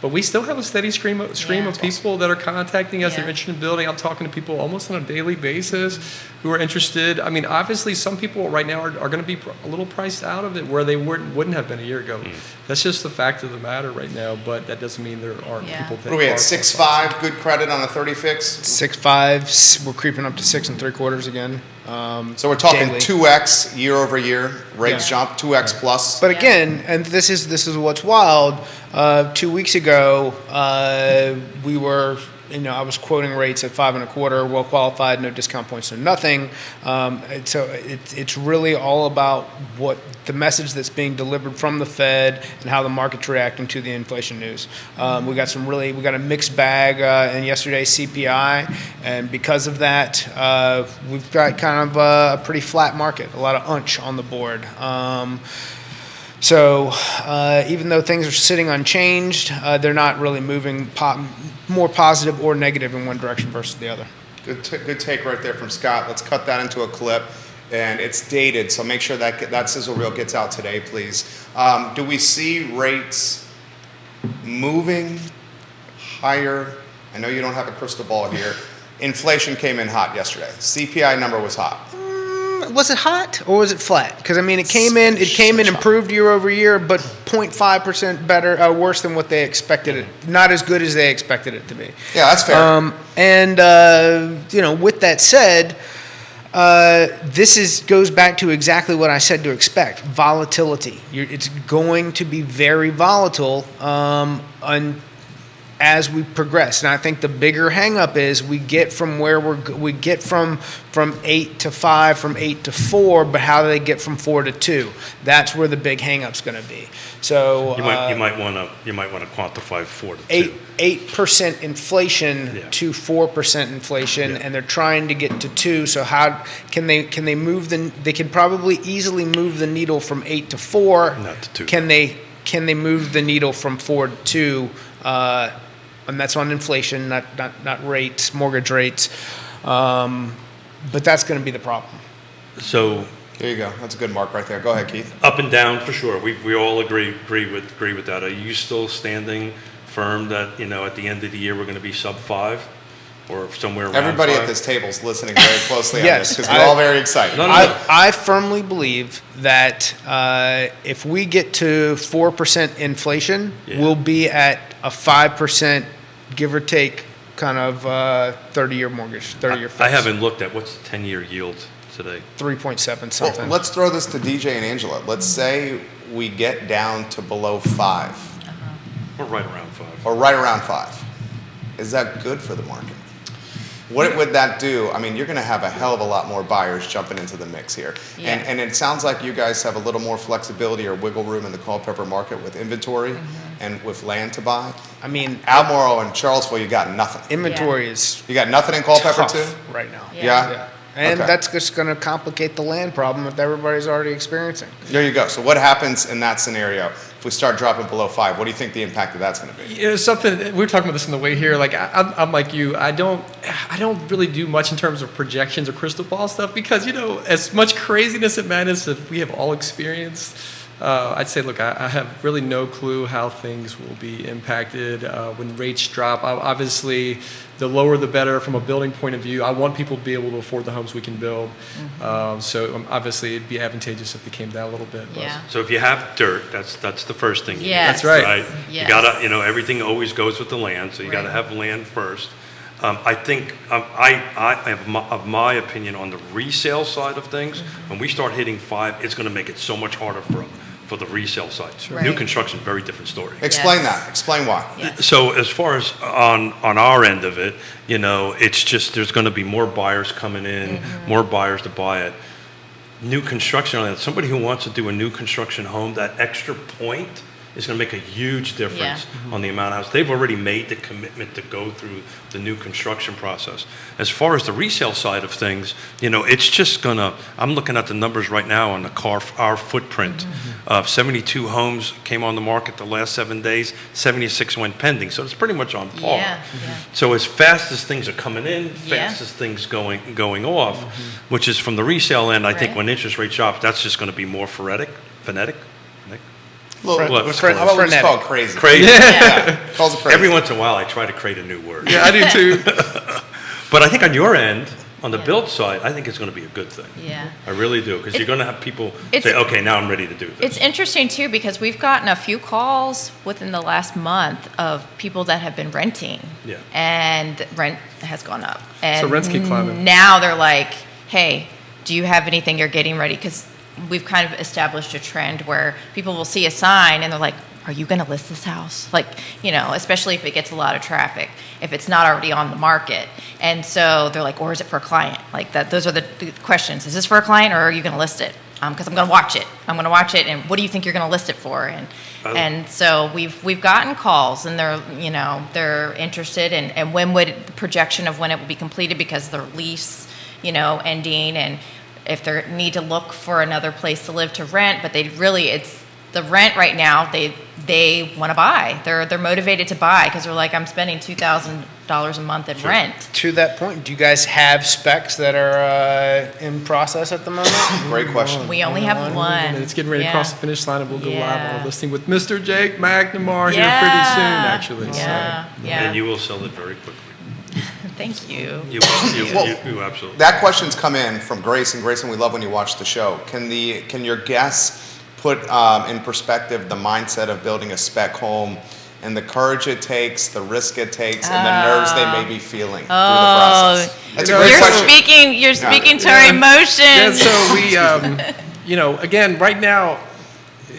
D: But we still have a steady stream of people that are contacting us.
E: Yeah.
D: They're interested in building. I'm talking to people almost on a daily basis who are interested. I mean, obviously, some people right now are going to be a little priced out of it where they wouldn't have been a year ago. That's just the fact of the matter right now. But that doesn't mean there aren't
E: Yeah.
D: people that
A: What are we at,
D: are
A: 6.5, good credit on a 30 fix?
B: 6.5. We're creeping up to 6.75 again.
A: So we're talking
B: daily.
A: 2x year over year, rates
B: Yeah.
A: jump, 2x plus.
B: But
E: Yeah.
B: again, and this is what's wild. 2 weeks ago, we were, I was quoting rates at 5.25, well qualified, no discount points, no nothing. So it's really all about what the message that's being delivered from the Fed and how the market's reacting to the inflation news. We got a mixed bag in yesterday's CPI, and because of that, we've got kind of a pretty flat market, a lot of unch on the board. So even though things are sitting unchanged, they're not really moving more positive or negative in one direction versus the other.
A: Good take right there from Scott. Let's cut that into a clip. And it's dated, so make sure that sizzle reel gets out today, please. Do we see rates moving higher? I know you don't have a crystal ball here. Inflation came in hot yesterday. CPI number was hot.
B: Was it hot or was it flat? Because it came in improved year over year, but 0.5% better, worse than what they expected it. Not as good as they expected it to be.
A: Yeah, that's fair.
B: With that said, this goes back to exactly what I said to expect: volatility. It's going to be very volatile as we progress, and I think the bigger hang-up is we get from 8 to 5, from 8 to 4, but how do they get from 4 to 2? That's where the big hang-up's going to be. So
C: You might want to quantify 4 to 2.
B: 8% inflation to 4% inflation, and they're trying to get to 2. So how can they move they can probably easily move the needle from 8 to 4.
C: Not to 2.
B: Can they move the needle from 4 to 2? And that's on inflation, not rates, mortgage rates. But that's going to be the problem.
C: So
A: There you go. That's a good mark right there. Go ahead, Keith.
C: up and down for sure. We all agree with that. Are you still standing firm that at the end of the year we're going to be sub 5 or somewhere around
A: Everybody
C: 5.
A: at this table is listening very closely on
B: Yes,
A: this because we're all very excited.
C: No, no,
B: I firmly believe that if we get to 4% inflation,
C: Yeah.
B: we'll be at a 5%, give or take, kind of 30-year mortgage, 30-year fix.
C: I haven't looked at what's the 10-year yield today.
B: 3.7
A: Well,
B: something.
A: let's throw this to DJ and Angela. Let's say we get down to below 5
C: We're right around 5.
A: or right around 5. Is that good for the market? What would that do? I mean, you're going to have a hell of a lot more buyers jumping into the mix here.
E: Yeah.
A: And it sounds like you guys have a little more flexibility or wiggle room in the Culpeper market with inventory and with land to buy.
B: I mean,
A: Albemarle and Charlottesville, you got nothing.
B: inventory is
A: You got nothing in Culpeper
B: tough
A: too?
B: right now.
E: Yeah.
B: Yeah. And
A: Okay.
B: that's just going to complicate the land problem that everybody's already experiencing.
A: There you go. So what happens in that scenario if we start dropping below 5? What do you think the impact of that's going to be?
D: You know, something we were talking about this on the way here. Like I'm like you. I don't really do much in terms of projections or crystal ball stuff because as much craziness it matters if we have all experienced. I'd say, look, I have really no clue how things will be impacted when rates drop. Obviously, the lower the better from a building point of view. I want people to be able to afford the homes we can build. So obviously, it'd be advantageous if they came down a little bit. but-
E: Yeah.
C: So if you have dirt, that's the first thing. You
E: Yes.
C: need,
D: That's right.
C: Right.
E: Yes.
C: You gotta, everything always goes with the land, so you gotta
E: Right.
C: have land first. I think of my opinion on the resale side of things. When we start hitting 5, it's going to make it so much harder for the resale side. New
E: Right.
C: construction, very different story.
A: Explain
E: Yes.
A: that. Explain why.
E: Yes.
C: So as far as on our end of it, it's just there's going to be more buyers coming in, more buyers to buy it. New construction on that. Somebody who wants to do a new construction home, that extra point is going to make a huge difference on the amount of house. They've already made the commitment to go through the new construction process. As far as the resale side of things, it's just going to, I'm looking at the numbers right now on our footprint. 72 homes came on the market the last 7 days, 76 went pending. So it's pretty much on par.
E: Yeah.
C: So as fast as things are coming in,
E: Yeah.
C: fast as things going off, which is from the resale end, I think
E: Right.
C: when interest rates drop, that's just going to be more phonetic.
A: Well,
C: What?
A: how about we just call it crazy?
C: Crazy.
A: Yeah. Calls it crazy.
C: Every once in a while, I try to create a new word.
D: Yeah, I do too.
C: But I think on your end, on the
E: Yeah.
C: build side, I think it's going to be a good thing.
E: Yeah.
C: I really do, because you're going to have people
E: it's-
C: say, okay, now I'm ready to do this.
E: It's interesting too because we've gotten a few calls within the last month of people that have been renting.
C: Yeah.
E: And rent has gone up. And
D: So rents keep climbing.
E: Now they're like, hey, do you have anything you're getting ready? Because we've kind of established a trend where people will see a sign and they're like, are you going to list this house? Like, especially if it gets a lot of traffic, if it's not already on the market. And so they're like, or is it for a client? Like that, those are the questions. Is this for a client or are you going to list it? Because I'm going to watch it. I'm going to watch it. And what do you think you're going to list it for? And so we've gotten calls and they're interested. And when would the projection of when it will be completed because their lease, ending and if they need to look for another place to live to rent, but it's the rent right now, they want to buy. They're motivated to buy because they're like, I'm spending $2,000 a month in rent.
B: To that point, do you guys have specs that are in process at the moment?
A: Great question.
E: We only have one.
D: And it's getting ready to
E: Yeah.
D: cross the finish line, and we'll go live on
E: Yeah.
D: a listing with Mr. Jake McNamara here pretty soon, actually.
E: Yeah, yeah.
C: And you will sell it very quickly.
E: Thank you.
C: You absolutely.
A: That question's come in from Grayson. Grayson, we love when you watch the show. Can your guests put in perspective the mindset of building a spec home and the courage it takes, the risk it takes, and the nerves they may be feeling through the process? That's a great question.
E: You're speaking to our emotions.
D: Yeah, so we, again, right now,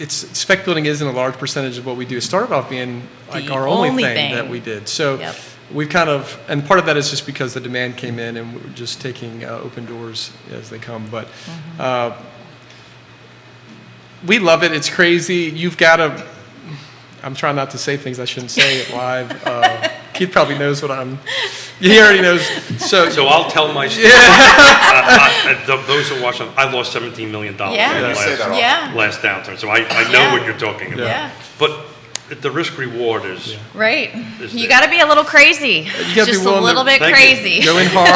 D: spec building isn't a large percentage of what we do. It started off being like
E: The
D: our only
E: only
D: thing
E: thing.
D: that we did. So
E: Yep.
D: we've and part of that is just because the demand came in and we're just taking open doors as they come. But we love it. It's crazy. You've got to, I'm trying not to say things I shouldn't say it live. Keith probably knows he already knows.
C: So I'll tell my story. Those who watch, I lost $17 million
E: Yeah.
C: in
A: You say that all.
E: Yeah.
C: last downturn, so I know
E: Yeah.
C: what you're talking about.
E: Yeah.
C: But the risk reward is,
E: Right.
C: Is
E: You
C: there.
E: got to be a little crazy.
D: gotta be
E: Just a
D: willing to-
E: little bit
C: Thank you.
E: crazy.
D: Go in hard.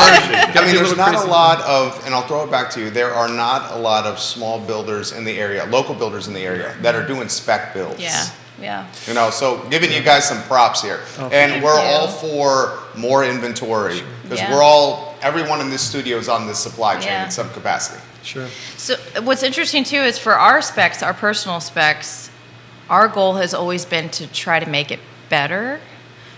A: I mean, there's not a lot of, and I'll throw it back to you, there are not a lot of small builders in the area, local builders in the area, that are doing spec builds.
E: Yeah. Yeah.
A: You know, so giving you guys some props here. And
E: Thank
A: we're
E: you.
A: all for more inventory because
E: Yeah.
A: everyone in this studio is on this supply chain
E: Yeah.
A: in some capacity.
D: Sure.
E: So what's interesting too is for our specs, our personal specs, our goal has always been to try to make it better.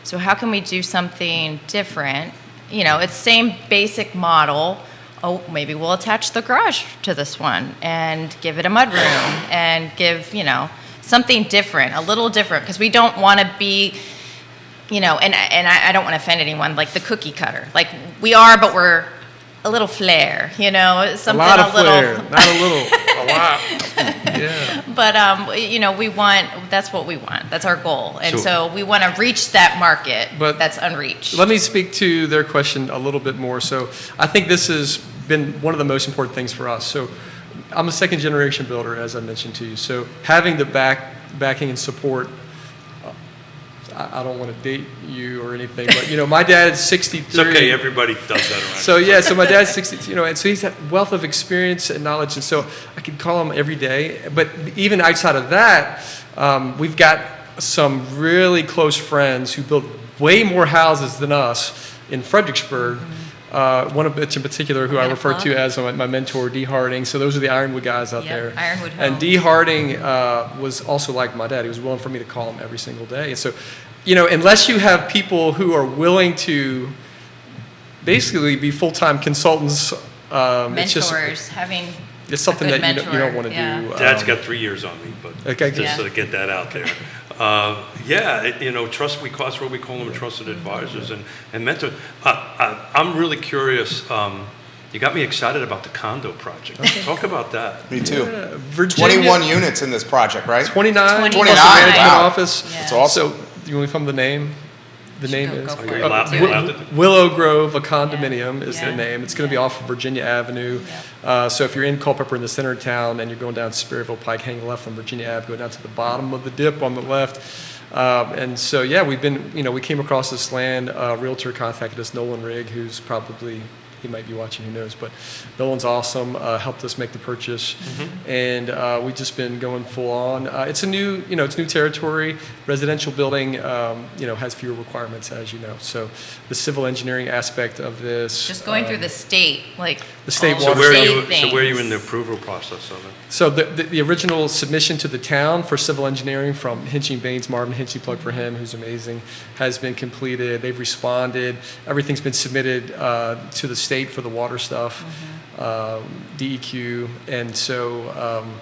E: So how can we do something different? You know, it's same basic model. Oh, maybe we'll attach the garage to this one and give it a mudroom and give, you know, something different, a little different, because we don't want to be, you know, and I don't want to offend anyone, like the cookie cutter. Like we are, but we're a little flair, you know, something
D: A lot of
E: little.
D: flair, not a little, a lot. Yeah.
E: But you know, that's what we want. That's our goal, and
C: So-
E: so we want to reach that market
D: But
E: that's unreached.
D: Let me speak to their question a little bit more. So I think this has been one of the most important things for us. So I'm a second generation builder, as I mentioned to you. So having the backing and support, I don't want to date you or anything, but you know, my dad's 63.
C: It's okay, everybody does that around.
D: So yeah, so my dad's 60, you know, and so he's had wealth of experience and knowledge, and so I could call him every day. But even outside of that, we've got some really close friends who built way more houses than us in Fredericksburg. One of which in particular, who I refer to as my mentor, D. Harding. So those are the Ironwood guys out
E: Yep,
D: there.
E: Ironwood
D: And
E: Home.
D: D. Harding was also like my dad. He was willing for me to call him every single day. And so, you know, unless you have people who are willing to basically be full-time consultants,
E: Mentors, having
D: it's something
E: a good
D: that you don't
E: mentor,
D: want to
E: yeah.
D: do.
C: Dad's got 3 years on me, but
D: Okay,
C: just
E: good.
C: to get that out there. You know, that's what we call them, trusted advisors and mentors. I'm really curious. You got me excited about the condo project. Talk about that.
A: Me too.
D: Virginia,
A: 21 units in this project, right?
D: 29,
E: 29,
D: plus the management
A: wow.
D: office.
E: Yeah.
A: That's awesome.
D: So, you want to come the name? The name
E: Go-
D: is
E: go for
C: Are
E: it.
C: you allowed
E: Do
C: you
E: it.
C: allowed to?
D: Willow Grove, a condominium is
E: Yeah.
D: the name. It's going to be off of Virginia Avenue. So if you're in Culpeper in the center of town and you're going down Sperryville Pike, hang left on Virginia Ave, go down to the bottom of the dip on the left. And so, yeah, we've been, you know, we came across this land. A realtor contacted us, Nolan Rigg, who's probably, he might be watching, who knows, but Nolan's awesome, helped us make the purchase. And we've just been going full on. It's a new, you know, it's new territory. Residential building, you know, has fewer requirements, as you know. So the civil engineering aspect of this.
E: just going through the state, like
D: the state
E: all
C: So
D: water
C: where are
E: state
C: you? So where are you
E: things.
C: in the approval process of it?
D: So the original submission to the town for civil engineering from Hinching Baines, Marvin Hinchy, plug for him, who's amazing, has been completed. They've responded. Everything's been submitted to the state for the water stuff, DEQ, and so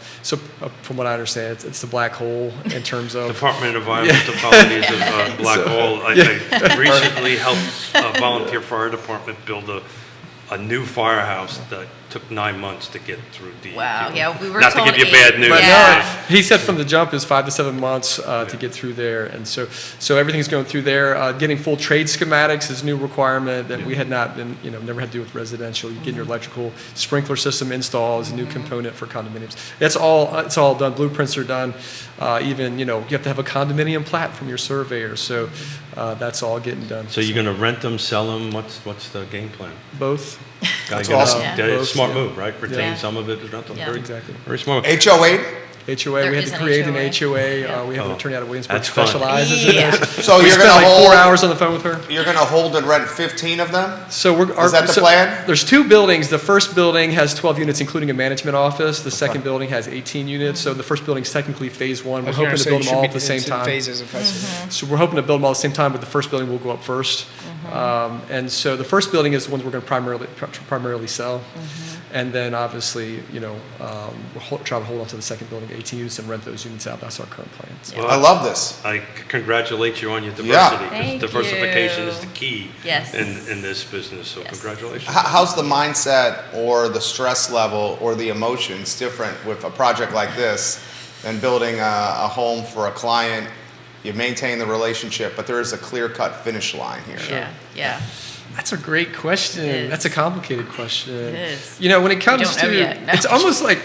D: from what I understand, it's the black hole in terms of.
C: Department of Environmental Quality is a black hole. I recently helped a volunteer fire department build a new firehouse that took 9 months to get through DEQ.
E: Wow, yeah, we were
C: Not
E: told
C: to give you bad news.
D: But
E: Yeah.
D: no, he said from the jump is 5 to 7 months to get through there, and so everything's going through there. Getting full trade schematics is a new requirement that we had not been, you know, never had to do with residential. You get your electrical sprinkler system installed is a new component for condominiums. It's all done. Blueprints are done. Even, you know, you have to have a condominium plat from your surveyor. So that's all getting done.
C: So you're going to rent them, sell them? What's the game plan?
D: Both.
A: That's
C: Gotta get
A: awesome.
C: them-
E: Yeah.
C: It's a smart
D: Yeah.
C: move, right? Retain
E: Yeah.
C: some of it as rental.
E: Yeah.
C: Very,
D: Exactly.
C: very smart.
A: HOA?
D: HOA.
E: There
D: We had
E: is
D: to
E: an
D: create an
E: HOA.
D: HOA. We have an
C: Oh,
D: attorney out of Williamsburg
C: that's fun.
D: specializes in
E: Yeah.
D: this.
A: So
D: We
A: you're
D: spent
A: gonna
D: like
A: hold
D: 4 hours on the phone with her.
A: You're gonna hold and rent 15 of them?
D: So
A: Is that the plan?
D: There's 2 buildings. The first building has 12 units, including a management office. The second building has 18 units. So the first building's technically phase 1. We're hoping to build them all at the same time.
B: Phases if that's
D: So we're hoping to build them all at the same time, but the first building will go up first. And so the first building is the ones we're going to primarily sell. And then obviously, you know, we'll try to hold on to the second building, 18 units, and rent those units out. That's our current plan. So.
A: I love this.
C: I congratulate you on your
A: Yeah.
C: diversity. 'Cause
E: Thank
C: diversification
E: you.
C: is the key
E: Yes.
C: in this business. So
E: Yes.
C: congratulations.
A: How's the mindset or the stress level or the emotions different with a project like this than building a home for a client? You maintain the relationship, but there is a clear-cut finish line here.
E: Yeah.
D: That's a great question.
E: It is.
D: That's a complicated question.
E: It is.
D: You know, when it comes
E: don't know
D: to,
E: yet. No.
D: it's almost like,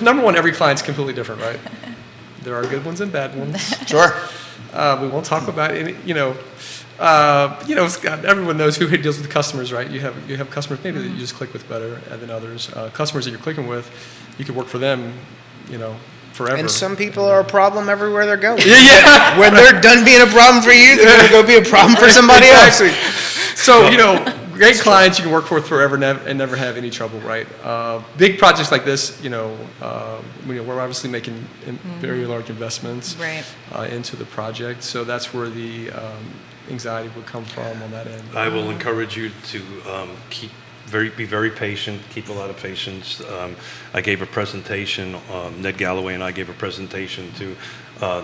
D: number one, every client's completely different, right? There are good ones and bad ones.
A: Sure.
D: We won't talk about any, Scott, everyone knows who deals with customers, right? You have customers maybe that you just click with better than others. Customers that you're clicking with, you could work for them, you know, forever.
B: And some people are a problem everywhere they're going.
D: Yeah.
B: When they're done being a problem for you, they're going to go be a problem for somebody else.
D: So, great clients you can work for forever and never have any trouble, right? Big projects like this, we're obviously making very large investments
E: Right.
D: Into the project. So that's where the anxiety would come from on that end.
C: I will encourage you to be very patient, keep a lot of patience. I gave a presentation, Ned Galloway and I gave a presentation to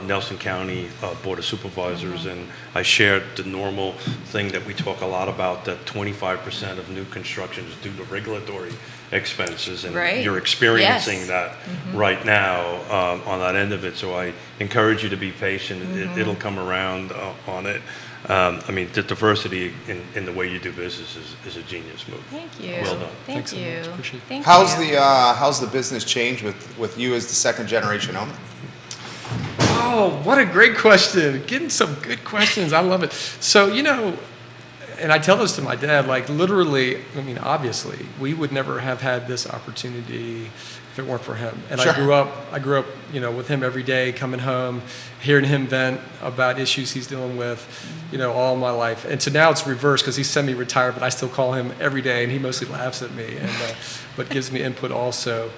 C: Nelson County Board of Supervisors, and I shared the normal thing that we talk a lot about, that 25% of new construction is due to regulatory expenses, and
E: Right.
C: you're experiencing
E: Yes.
C: that right now on that end of it. So I encourage you to be patient. It'll come around on it. The diversity in the way you do business is a genius move.
E: Thank you.
C: Well done.
E: Thank
D: Thanks so
E: you.
D: much. Appreciate it.
E: Thank you.
A: How's the business changed with you as the second generation owner?
D: Oh, what a great question. Getting some good questions. I love it. So, and I tell this to my dad, like literally, obviously, we would never have had this opportunity if it weren't for him. And
A: Sure.
D: I grew up, with him every day, coming home, hearing him vent about issues he's dealing with, all my life. And so now it's reversed because he's semi-retired, but I still call him every day, and he mostly laughs at me, and but gives me input also.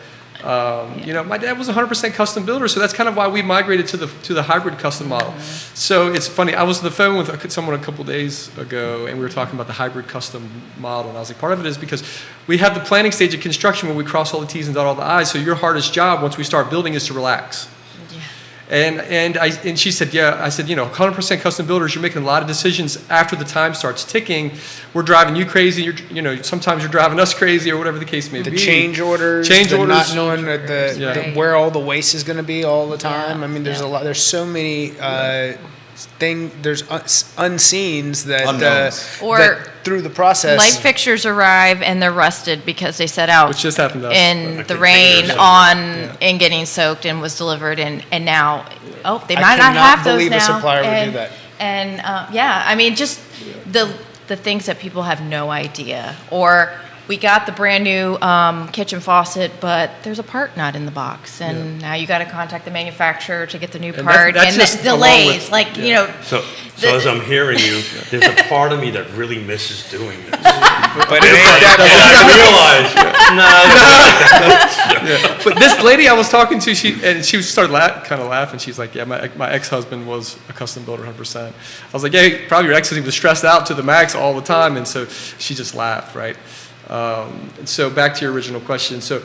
D: My dad was 100% custom builder, so that's kind of why we migrated to the hybrid custom model. So it's funny. I was on the phone with someone a couple days ago, and we were talking about the hybrid custom model. And I was like, part of it is because we have the planning stage of construction where we cross all the T's and dot all the I's. So your hardest job once we start building is to relax. And she said, yeah. I said, 100% custom builders, you're making a lot of decisions after the time starts ticking. We're driving you crazy. Sometimes you're driving us crazy, or whatever the case may be.
B: The change orders, not knowing where all the waste is going to be all the time.
E: Yeah.
B: There's a lot. There's so many there's unseens that
A: Unknowns.
E: Or
B: through the process.
E: Light fixtures arrive and they're rusted because they set out
D: Which just happened to us.
E: in the
C: I
E: rain
C: think
E: and getting soaked and was delivered and now they
B: I
E: might not
B: cannot
E: have those
B: believe
E: now.
B: a supplier would do
E: and,
B: that.
E: And just the things that people have no idea. Or we got the brand new kitchen faucet, but there's a part not in the box, and now you got to contact the manufacturer to get the new
D: And
E: part,
D: that's
E: and
D: just
E: the
D: along
E: delays.
D: with-
C: So as I'm hearing you, there's a part of me that really misses doing this.
B: But it ain't that
D: But this lady I was talking to, she started kind of laughing. She's like, yeah, my ex-husband was a custom builder 100%. I was like, yeah, probably your ex-husband was stressed out to the max all the time. And so she just laughed, right? And so back to your original question. So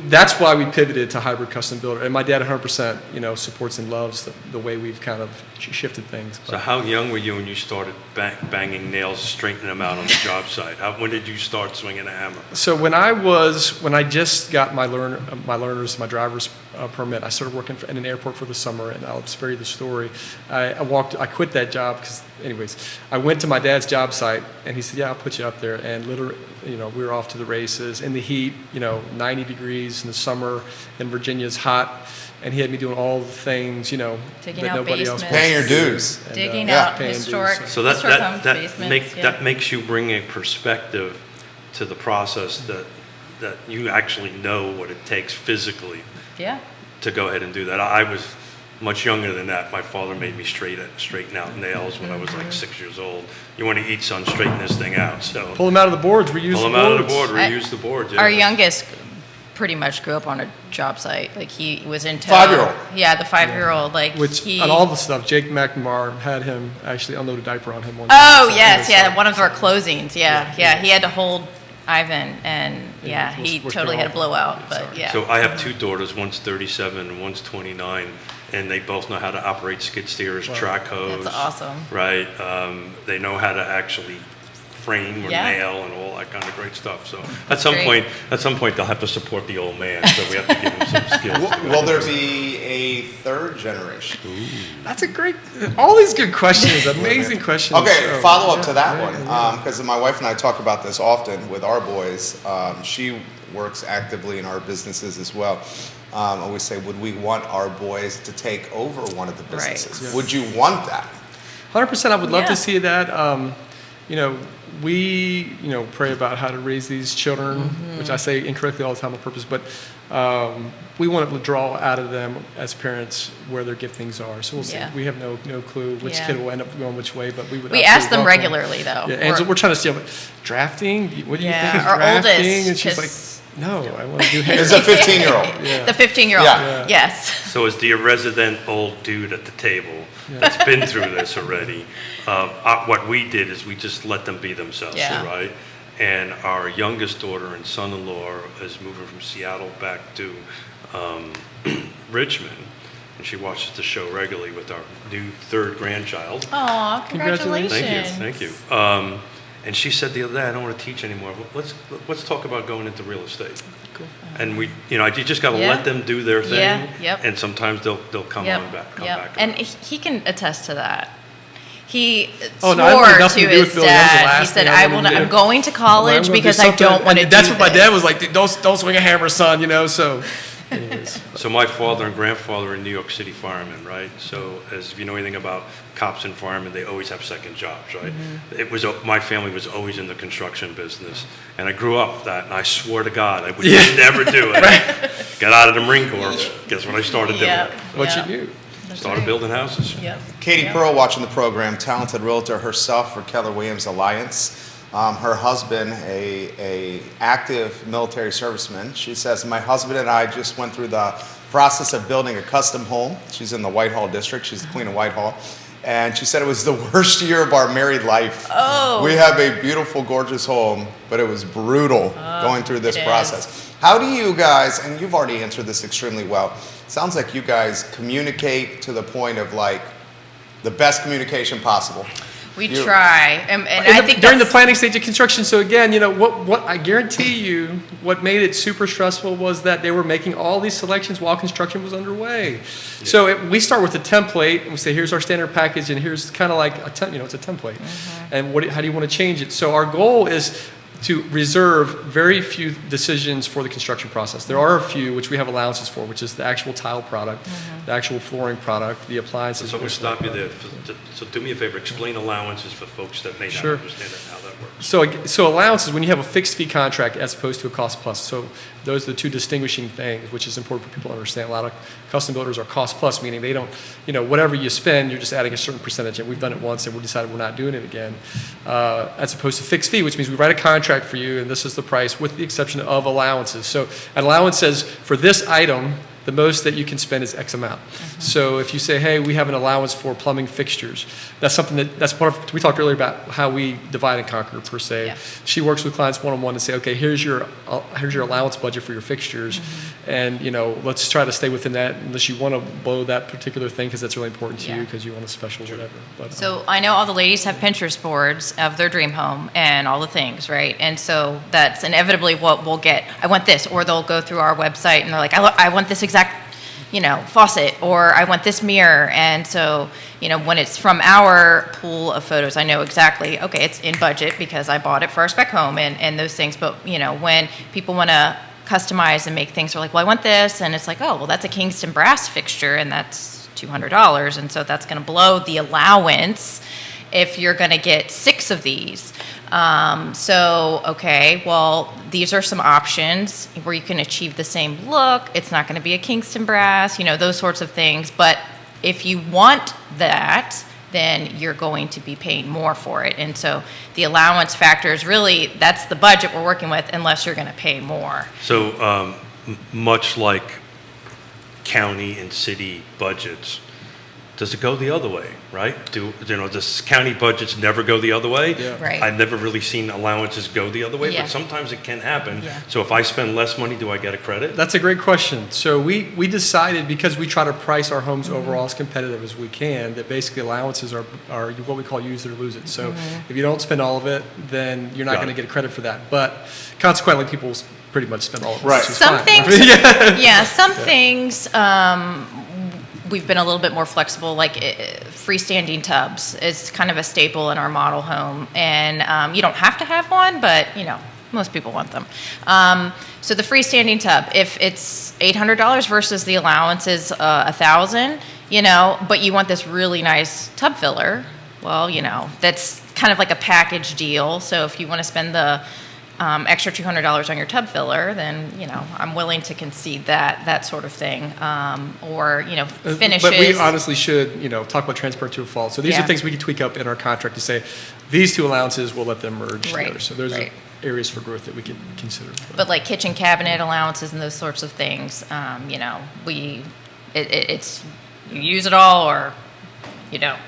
D: that's why we pivoted to hybrid custom builder. And my dad 100%, supports and loves the way we've kind of shifted things.
C: So how young were you when you started banging nails, straightening them out on the job site? When did you start swinging a hammer?
D: So when I just got my driver's permit, I started working in an airport for the summer, and I'll spare you the story. I quit that job because, anyways, I went to my dad's job site, and he said, yeah, I'll put you up there. And literally, we were off to the races in the heat, 90 degrees in the summer, and Virginia's hot. And he had me doing all the things,
E: Taking
D: that
E: out
D: nobody else
E: basements.
A: Paying your dues.
D: And,
E: digging
A: yeah.
E: out
D: Paying dues,
E: historic
C: So
E: historic homes basements.
C: that makes you bring a perspective to the process that you actually know what it takes physically
E: Yeah.
C: to go ahead and do that. I was much younger than that. My father made me straighten out nails when I was like 6 years old. You want to eat, son, straighten this thing out. So
D: pull them out of the boards, reuse
C: pull
D: the
C: them out of the
D: boards.
C: board, reuse the board. Yeah.
E: Our youngest pretty much grew up on a job site. Like he was in tow.
A: 5-year-old.
E: Yeah, the 5-year-old.
D: Which, on all the stuff, Jake McNamara had him actually unload a diaper on him one
E: Oh,
D: time.
E: yes, yeah,
D: So-
E: one of our closings. Yeah, he had to hold Ivan, and
D: Yeah,
E: he
D: was
E: totally
D: going
E: had a blowout. But
D: Sorry.
E: yeah.
C: So I have two daughters, one's 37 and one's 29, and they both know how to operate skid steers, track hose.
E: That's awesome.
C: Right? They know how to actually frame or
E: Yeah.
C: nail and all that kind of great stuff. So at some
E: great.
C: point they'll have to support the old man. So we have to give him some skills.
A: Will there be a third generation?
D: That's a great, all these good questions, amazing questions.
A: Okay,
D: So,
A: follow up
D: yeah,
A: to that
D: yeah,
A: one, because my wife and I talk about this often with our boys. She works actively in our businesses as well. Always say, would we want our boys to take over one of the
E: Right.
A: businesses?
D: Yeah.
A: Would you want that?
D: 100%, I would love
E: Yeah.
D: to see that. we, pray about how to raise these children, which I say incorrectly all the time on purpose, but we want to draw out of them as parents where their giftings are. So we'll see.
E: Yeah.
D: We have no clue which kid will end up going which way, but we would.
E: We ask them regularly, though.
D: Yeah, and so we're trying to see, drafting? What do you think of
E: our
D: drafting?
E: oldest,
D: And she's like, no, I want to do hair.
A: It's a 15-year-old.
E: The 15-year-old,
A: Yeah.
E: yes.
C: So as the resident old dude at the table that's been through this already, what we did is we just let them be themselves,
E: Yeah.
C: right? And our youngest daughter and son-in-law is moving from Seattle back to Richmond, and she watches the show regularly with our new third grandchild.
E: Aw, congratulations.
C: Thank you. And she said the other day, I don't want to teach anymore. Let's talk about going into real estate.
D: Cool.
C: And you just got to
E: Yeah.
C: let them do their thing.
E: Yeah, yep.
C: And sometimes they'll come back.
E: And he can attest to that. He
D: Oh,
E: swore
D: no, I want nothing
E: to
D: to do with
E: his
D: Billy. That was the
E: dad. He
D: last
E: said,
D: thing I
E: "I
D: wanted
E: will
D: to
E: not.
D: do.
E: I'm going to college
D: I'm gonna
E: because
D: do
E: I
D: something."
E: don't want to
D: And
E: do
D: that's what my
E: this."
D: dad was like. Don't swing a hammer, son. So, anyways.
C: So my father and grandfather are New York City firemen, right? So if you know anything about cops and firemen, they always have second jobs, right? My family was always in the construction business, and I grew up that, and I swore to God I would never do it. Got out of the Marine Corps. Guess what I started doing?
D: What you do?
C: Started building houses.
E: Yep.
A: Katie Pearl watching the program, talented realtor herself for Keller Williams Alliance. Her husband, a active military serviceman. She says, my husband and I just went through the process of building a custom home. She's in the Whitehall district. She's the queen of Whitehall. And she said it was the worst year of our married life.
E: Oh.
A: We have a beautiful, gorgeous home, but it was brutal going through this
E: it
A: process. How do you guys, and you've already answered this extremely well, sounds like you guys communicate to the point of like the best communication possible.
E: We try, and I think
D: during the
E: that's-
D: planning stage of construction. So again, what I guarantee you, what made it super stressful was that they were making all these selections while construction was underway. So we start with a template, and we say, here's our standard package, and here's kind of like it's a template. And how do you want to change it? So our goal is to reserve very few decisions for the construction process. There are a few which we have allowances for, which is the actual tile product, the actual flooring product, the appliances.
C: So I'm going to stop you there. So do me a favor, explain allowances for folks that may not
D: Sure.
C: understand how that works.
D: So allowances, when you have a fixed fee contract as opposed to a cost plus. So those are the two distinguishing things, which is important for people to understand. A lot of custom builders are cost plus, meaning they don't, whatever you spend, you're just adding a certain percentage. And we've done it once and we decided we're not doing it again. As opposed to fixed fee, which means we write a contract for you and this is the price with the exception of allowances. So an allowance says for this item, the most that you can spend is X amount. So if you say, hey, we have an allowance for plumbing fixtures, that's something that's part of, we talked earlier about how we divide and conquer per se.
E: Yeah.
D: She works with clients one-on-one and say, okay, here's your allowance budget for your fixtures. And, let's try to stay within that unless you want to blow that particular thing because that's really important to you because you want a special whatever. But,
E: So I know all the ladies have Pinterest boards of their dream home and all the things, right? And so that's inevitably what we'll get. I want this, or they'll go through our website and they're like, I want this exact, faucet, or I want this mirror. And so, when it's from our pool of photos, I know exactly, okay, it's in budget because I bought it for our spec home and those things. But, when people want to customize and make things, they're like, well, I want this. And it's like, oh, well, that's a Kingston brass fixture and that's $200. And so that's going to blow the allowance if you're going to get 6 of these. Okay, well, these are some options where you can achieve the same look. It's not going to be a Kingston brass, those sorts of things. But if you want that, then you're going to be paying more for it. And so the allowance factor is really, that's the budget we're working with unless you're going to pay more.
C: So much like county and city budgets, does it go the other way, right? Does county budgets never go the other way?
D: Yeah.
E: Right.
C: I've never really seen allowances go the other way,
E: Yeah.
C: but sometimes it can happen.
E: Yeah.
C: So if I spend less money, do I get a credit?
D: That's a great question. So we decided, because we try to price our homes overall as competitive as we can, that basically allowances are what we call use it or lose it. So if you don't spend all of it, then you're not
C: Got
D: going to
C: it.
D: get credit for that. But consequently, people pretty much spend all of it.
A: Right.
D: which is
E: Some
D: fine.
E: things, some things, we've been a little bit more flexible, like freestanding tubs is kind of a staple in our model home. And you don't have to have one, but, most people want them. So the freestanding tub, if it's $800 versus the allowance is $1,000, but you want this really nice tub filler, well, that's kind of like a package deal. So if you want to spend the extra $200 on your tub filler, then, I'm willing to concede that sort of thing. Or, finishes.
D: But we honestly should, talk about transparent to a fault. So these
E: Yeah.
D: are things we can tweak up in our contract to say, these two allowances, we'll let them merge
E: Right,
D: together. So there's
E: right.
D: areas for growth that we can consider.
E: But like kitchen cabinet allowances and those sorts of things, it's you use it all or you don't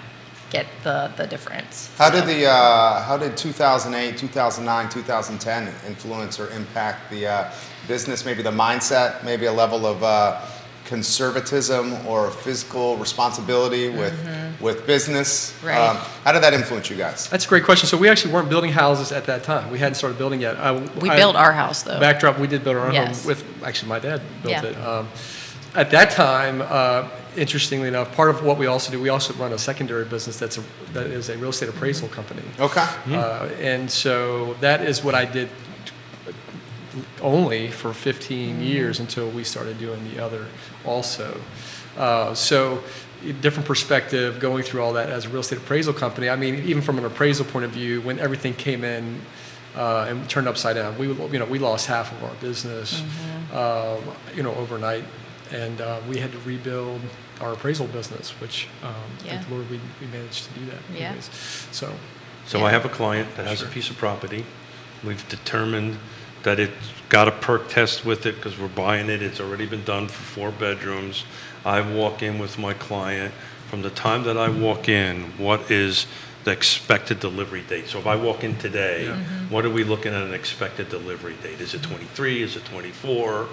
E: get the difference.
A: How did 2008, 2009, 2010 influence or impact the business? Maybe the mindset, maybe a level of conservatism or physical responsibility with business.
E: Right.
A: How did that influence you guys?
D: That's a great question. So we actually weren't building houses at that time. We hadn't started building yet.
E: We built our house though.
D: Backdrop, we did build our own
E: Yes.
D: home with, actually my dad built
E: Yeah.
D: it. At that time, interestingly enough, part of what we also do, we also run a secondary business that is a real estate appraisal company.
A: Okay.
D: And so that is what I did only for 15 years until we started doing the other also. So different perspective going through all that as a real estate appraisal company. I mean, even from an appraisal point of view, when everything came in and turned upside down, we lost half of our business, overnight. And we had to rebuild our appraisal business, which, thank the Lord, we managed to do that.
E: Yeah.
D: Anyways. So
C: I have a client that has a piece of property. We've determined that it's got a perk test with it because we're buying it. It's already been done for 4 bedrooms. I walk in with my client. From the time that I walk in, what is the expected delivery date? So if I walk in today, what are we looking at an expected delivery date? Is it 23? Is it 24?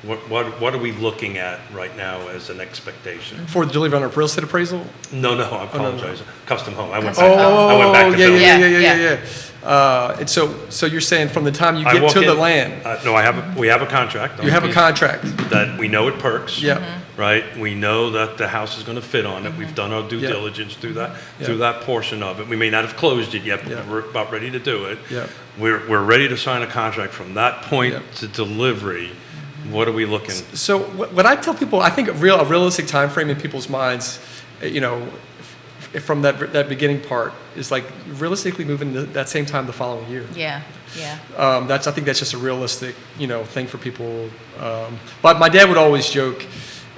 C: What are we looking at right now as an expectation?
D: for the delivery on a real estate appraisal?
C: No, I apologize. Custom home. I went
E: Custom
C: back to building.
D: Yeah. And so you're saying from the time you
C: I
D: get
C: walk
D: to the
C: in-
D: land,
C: No, we have a contract.
D: you have a contract.
C: That we know it perks.
D: Yeah.
C: Right? We know that the house is going to fit on it. We've done our due
D: Yeah.
C: diligence through
D: Yeah.
C: that portion of it. We may not have closed it yet, but
D: Yeah.
C: we're about ready to do it.
D: Yeah.
C: We're ready to sign a contract from that point
D: Yeah.
C: to delivery. What are we looking?
D: So what I tell people, I think a realistic time frame in people's minds, from that beginning part is like realistically moving to that same time the following year.
E: Yeah.
D: I think that's just a realistic, thing for people. But my dad would always joke,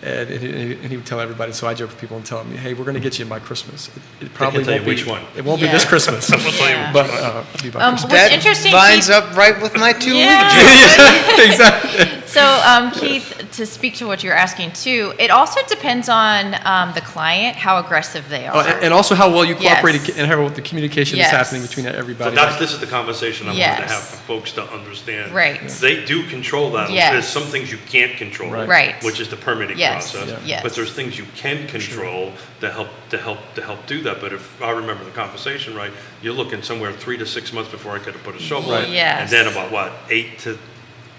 D: and he would tell everybody. So I joke with people and tell them, "Hey, we're going to get you my Christmas. It probably
C: tell you
D: won't be
C: which one.
D: It won't be
E: Yeah.
D: this Christmas,
E: Yeah.
D: but it'll be my Christmas."
E: What's
B: That
E: interesting,
B: lines
E: Keith,
B: up right with my 2
E: Yeah.
D: Exactly.
E: So, Keith, to speak to what you're asking too, it also depends on the client, how aggressive they are.
D: And also how well you cooperate
E: Yes.
D: and how the communication
E: Yes.
D: is happening between
C: So
D: everybody.
C: this is the conversation I wanted to
E: Yes.
C: have for folks to understand.
E: Right.
C: They do control that.
E: Yes.
C: There's some things you can't control.
E: Right.
C: Which is the permitting
E: Yes.
C: process.
E: Yeah. Yes.
C: But there's things you can control to help do that. But if I remember the conversation right, you're looking somewhere 3 to 6 months before I could have put a shovel in.
E: Yes.
C: And then about 8 to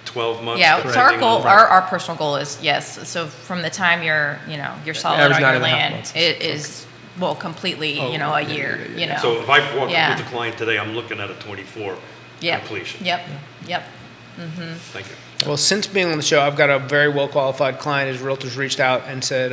C: 12 months.
E: Yeah, so our
C: depending
E: goal,
C: on-
E: our personal goal is, yes, so from the time you're solid
D: Average
E: on
D: 9.5
E: your land,
D: months.
E: it is, completely, a year,
C: So if I walk
E: Yeah.
C: with the client today, I'm looking at a 24
E: Yep.
C: completion.
E: Yep.
C: Thank you.
B: Well, since being on the show, I've got a very well-qualified client. His realtors reached out and said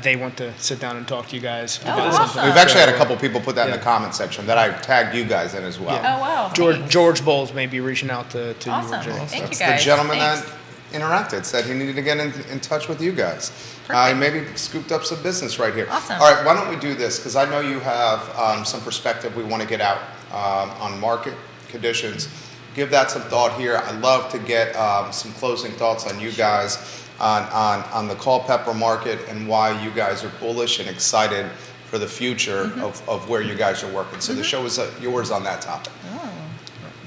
B: they want to sit down and talk to you guys.
E: Oh,
B: about
E: awesome.
B: something.
A: We've actually had a couple people put that in the
B: Yeah.
A: comment section that I tagged you guys in as well.
E: Oh, wow.
B: George Bowles may be reaching out to you.
E: Awesome.
B: or Jay.
E: Thank you,
A: That's
E: guys.
A: the gentleman
E: Thanks.
A: that interacted, said he needed to get in touch with you guys.
E: Perfect.
A: Maybe scooped up some business right here.
E: Awesome.
A: All right, why don't we do this? Because I know you have some perspective we want to get out on market conditions. Give that some thought here. I'd love to get some closing thoughts on you guys on the Culpeper market and why you guys are bullish and excited for the future of where you guys are working. So the show is yours on that topic.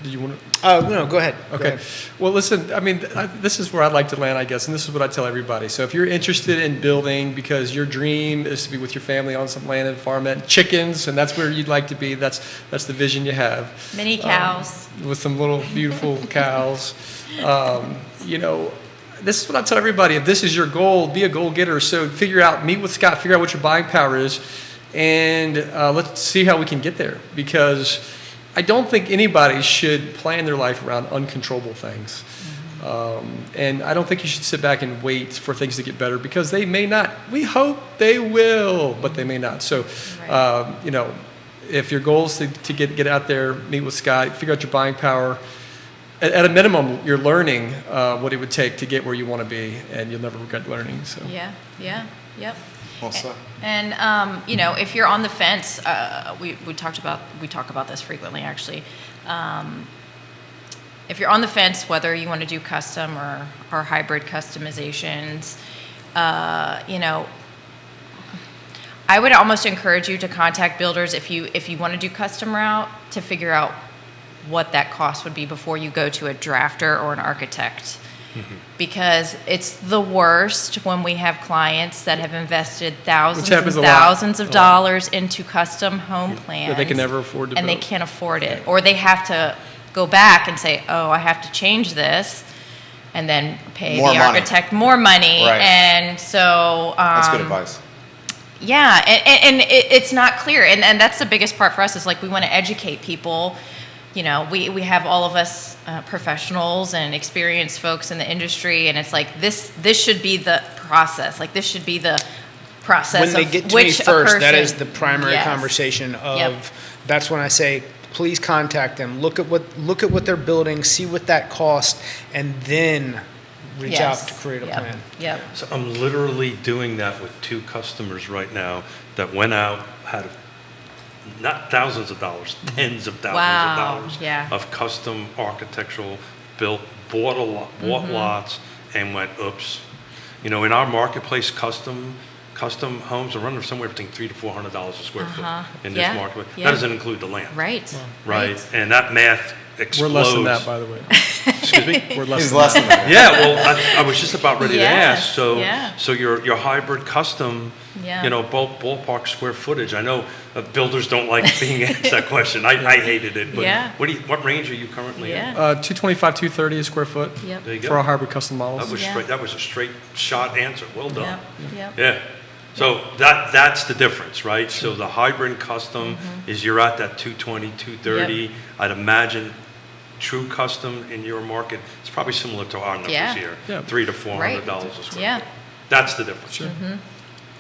D: Do you want to?
B: No, go ahead. Go
D: Okay.
B: ahead.
D: Well, listen, I mean, this is where I'd like to land, I guess, and this is what I tell everybody. So if you're interested in building because your dream is to be with your family on some land and farm it, chickens, and that's where you'd like to be, that's the vision you have.
E: Mini cows.
D: With some little beautiful cows. This is what I tell everybody. If this is your goal, be a goal getter. So meet with Scott, figure out what your buying power is, and let's see how we can get there. Because I don't think anybody should plan their life around uncontrollable things. And I don't think you should sit back and wait for things to get better because they may not. We hope they will, but they may not. So, if your goal is to get out there, meet with Scott, figure out your buying power, at a minimum, you're learning what it would take to get where you want to be, and you'll never regret learning. So.
E: Yep.
A: Well said.
E: And if you're on the fence, we talk about this frequently actually. If you're on the fence, whether you want to do custom or hybrid customizations, I would almost encourage you to contact builders if you want to do custom route, to figure out what that cost would be before you go to a drafter or an architect. Mm-hmm. Because it's the worst when we have clients that have invested thousands and thousands of dollars into custom home plans
D: that they can never afford to
E: and
D: build.
E: They can't afford it, or they have to go back and say, oh, I have to change this, and then pay
A: More
E: the
A: money.
E: architect more money.
A: Right.
E: And so
A: That's good advice.
E: yeah, and it's not clear, and that's the biggest part for us, is like we want to educate people. We have all of us professionals and experienced folks in the industry, and it's like this should be the process. Like this should be the process
B: When they
E: of
B: get to
E: which
B: me first,
E: a
B: that
E: person-
B: is the primary
E: Yes.
B: conversation of.
E: Yep.
B: That's when I say, please contact them. Look at what they're building, see what that cost, and then reach
E: Yes.
B: out to create a
E: Yep.
B: plan.
E: Yep.
C: So I'm literally doing that with 2 customers right now that went out, had not thousands of dollars, tens of thousands
E: Wow,
C: of dollars
E: yeah.
C: of custom architectural built, bought lots, and went, oops. In our marketplace, custom homes are running somewhere between $300 to $400 a square foot in this
E: Yeah,
C: marketplace.
E: yeah.
C: That doesn't include the land.
E: Right.
C: Right. And that math explodes.
D: We're less than that, by the way.
C: Excuse me?
D: We're less
A: He's
D: than
A: less
D: that.
A: than that.
C: Yeah, well, I was just about ready to
E: Yes,
C: ask. So,
E: yeah.
C: so your hybrid custom,
E: Yeah.
C: ballpark square footage. I know builders don't like being asked that question. I hated it. But
E: Yeah.
C: what range are you currently in?
E: Yeah.
D: 225, 230 a square foot
E: Yep.
C: There you go.
D: for our hybrid custom models.
C: That was
E: Yeah.
C: straight. That was a straight shot answer. Well done.
E: Yep.
C: Yeah. So that's the difference, right? So the hybrid custom is you're at that 220, 230.
E: Yep.
C: I'd imagine true custom in your market, it's probably similar to our numbers
E: Yeah.
C: here.
D: Yeah.
C: $300 to $400
E: Right.
C: a square
E: Yeah.
C: foot. That's the difference.
D: Sure.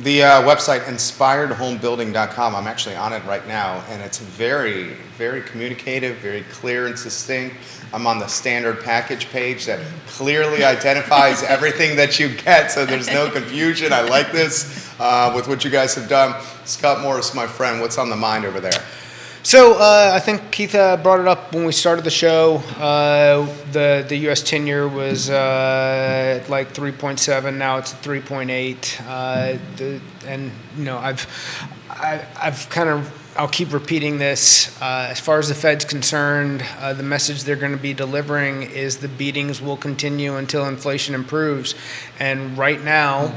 A: The website inspiredhomebuilding.com, I'm actually on it right now, and it's very, very communicative, very clear and succinct. I'm on the standard package page that clearly identifies everything that you get, so there's no confusion. I like this with what you guys have done. Scott Morris, my friend, what's on the mind over there?
B: So I think Keith brought it up when we started the show. The U.S. 10-year was like 3.7. Now it's 3.8. I've kind of, I'll keep repeating this. As far as the Fed's concerned, the message they're going to be delivering is the beatings will continue until inflation improves. And right now,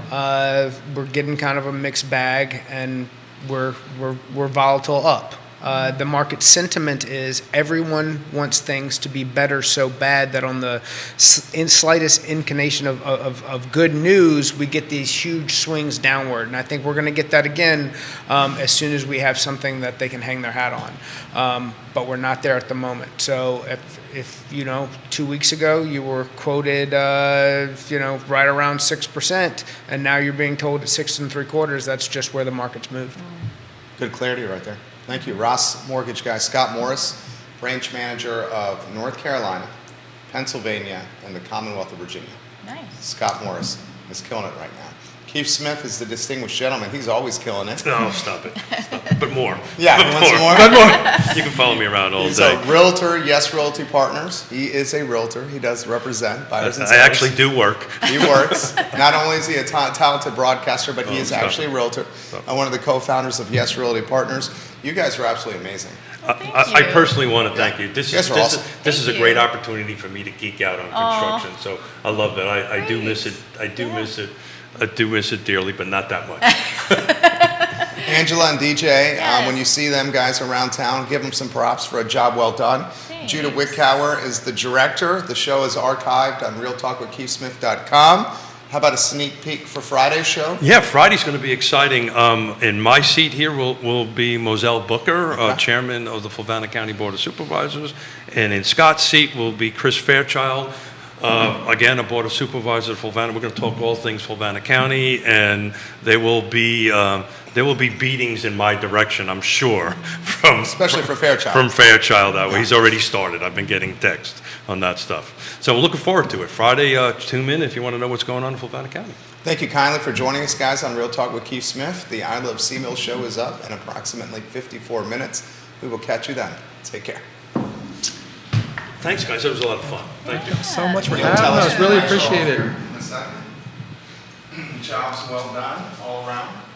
B: we're getting kind of a mixed bag, and we're volatile up. The market sentiment is everyone wants things to be better so bad that on the slightest inclination of good news, we get these huge swings downward. And I think we're going to get that again as soon as we have something that they can hang their hat on. But we're not there at the moment. So if 2 weeks ago you were quoted, right around 6%, and now you're being told at 6 3/4, that's just where the market's moved.
A: Good clarity right there. Thank you. Ross Mortgage guy, Scott Morris, branch manager of North Carolina, Pennsylvania, and the Commonwealth of Virginia.
E: Nice.
A: Scott Morris is killing it right now. Keith Smith is the distinguished gentleman. He's always killing it.
C: No, stop it. But more.
A: Yeah,
C: But
A: you want some more?
C: You can follow me around all
A: He's
C: day.
A: a realtor, Yes Realty Partners. He is a realtor. He does represent buyers and
C: I
A: sellers.
C: actually do work.
A: He works. Not only is he a talented broadcaster, but he is
C: stop
A: actually
C: it.
A: a realtor. One of the co-founders of Yes Realty Partners. You guys are absolutely amazing.
C: I
E: you.
C: personally want to thank you. This
A: You guys
C: is
A: are
C: this
A: awesome.
C: is this is a
E: Thank
C: great
E: you.
C: opportunity for me to geek out on construction. So I love it. I do miss it. I do miss it. I do miss it dearly, but not that much.
A: Angela and DJ,
E: Yes.
A: when you see them guys around town, give them some props for a job well done.
E: Thanks.
A: Judah Wickower is the director. The show is archived on realtalkwithkeithsmith.com. How about a sneak peek for Friday's show?
C: Yeah, Friday's going to be exciting. In my seat here will be Moselle Booker, chairman of the Fluvanna County Board of Supervisors, and in Scott's seat will be Chris Fairchild, again a Board of Supervisors of Fluvanna. We're going to talk all things Fluvanna County, and they will be there will be beatings in my direction, I'm sure, from
A: Especially for Fairchild.
C: From Fairchild that way. He's already started. I've been getting text on that stuff. So I'm looking forward to it. Friday, tune in if you want to know what's going on in Fulton County.
A: Thank you kindly for joining us, guys, on Real Talk with Keith Smith. The I Love CVille show is up in approximately 54 minutes. We will catch you then. Take care.
C: Thanks, guys. That was a lot of fun. Thank you.
D: So much for
A: You'll
D: having
A: tell us
D: us.
A: your
D: Really
A: financial
D: appreciate it.
A: offer in a second. Jobs well done all around.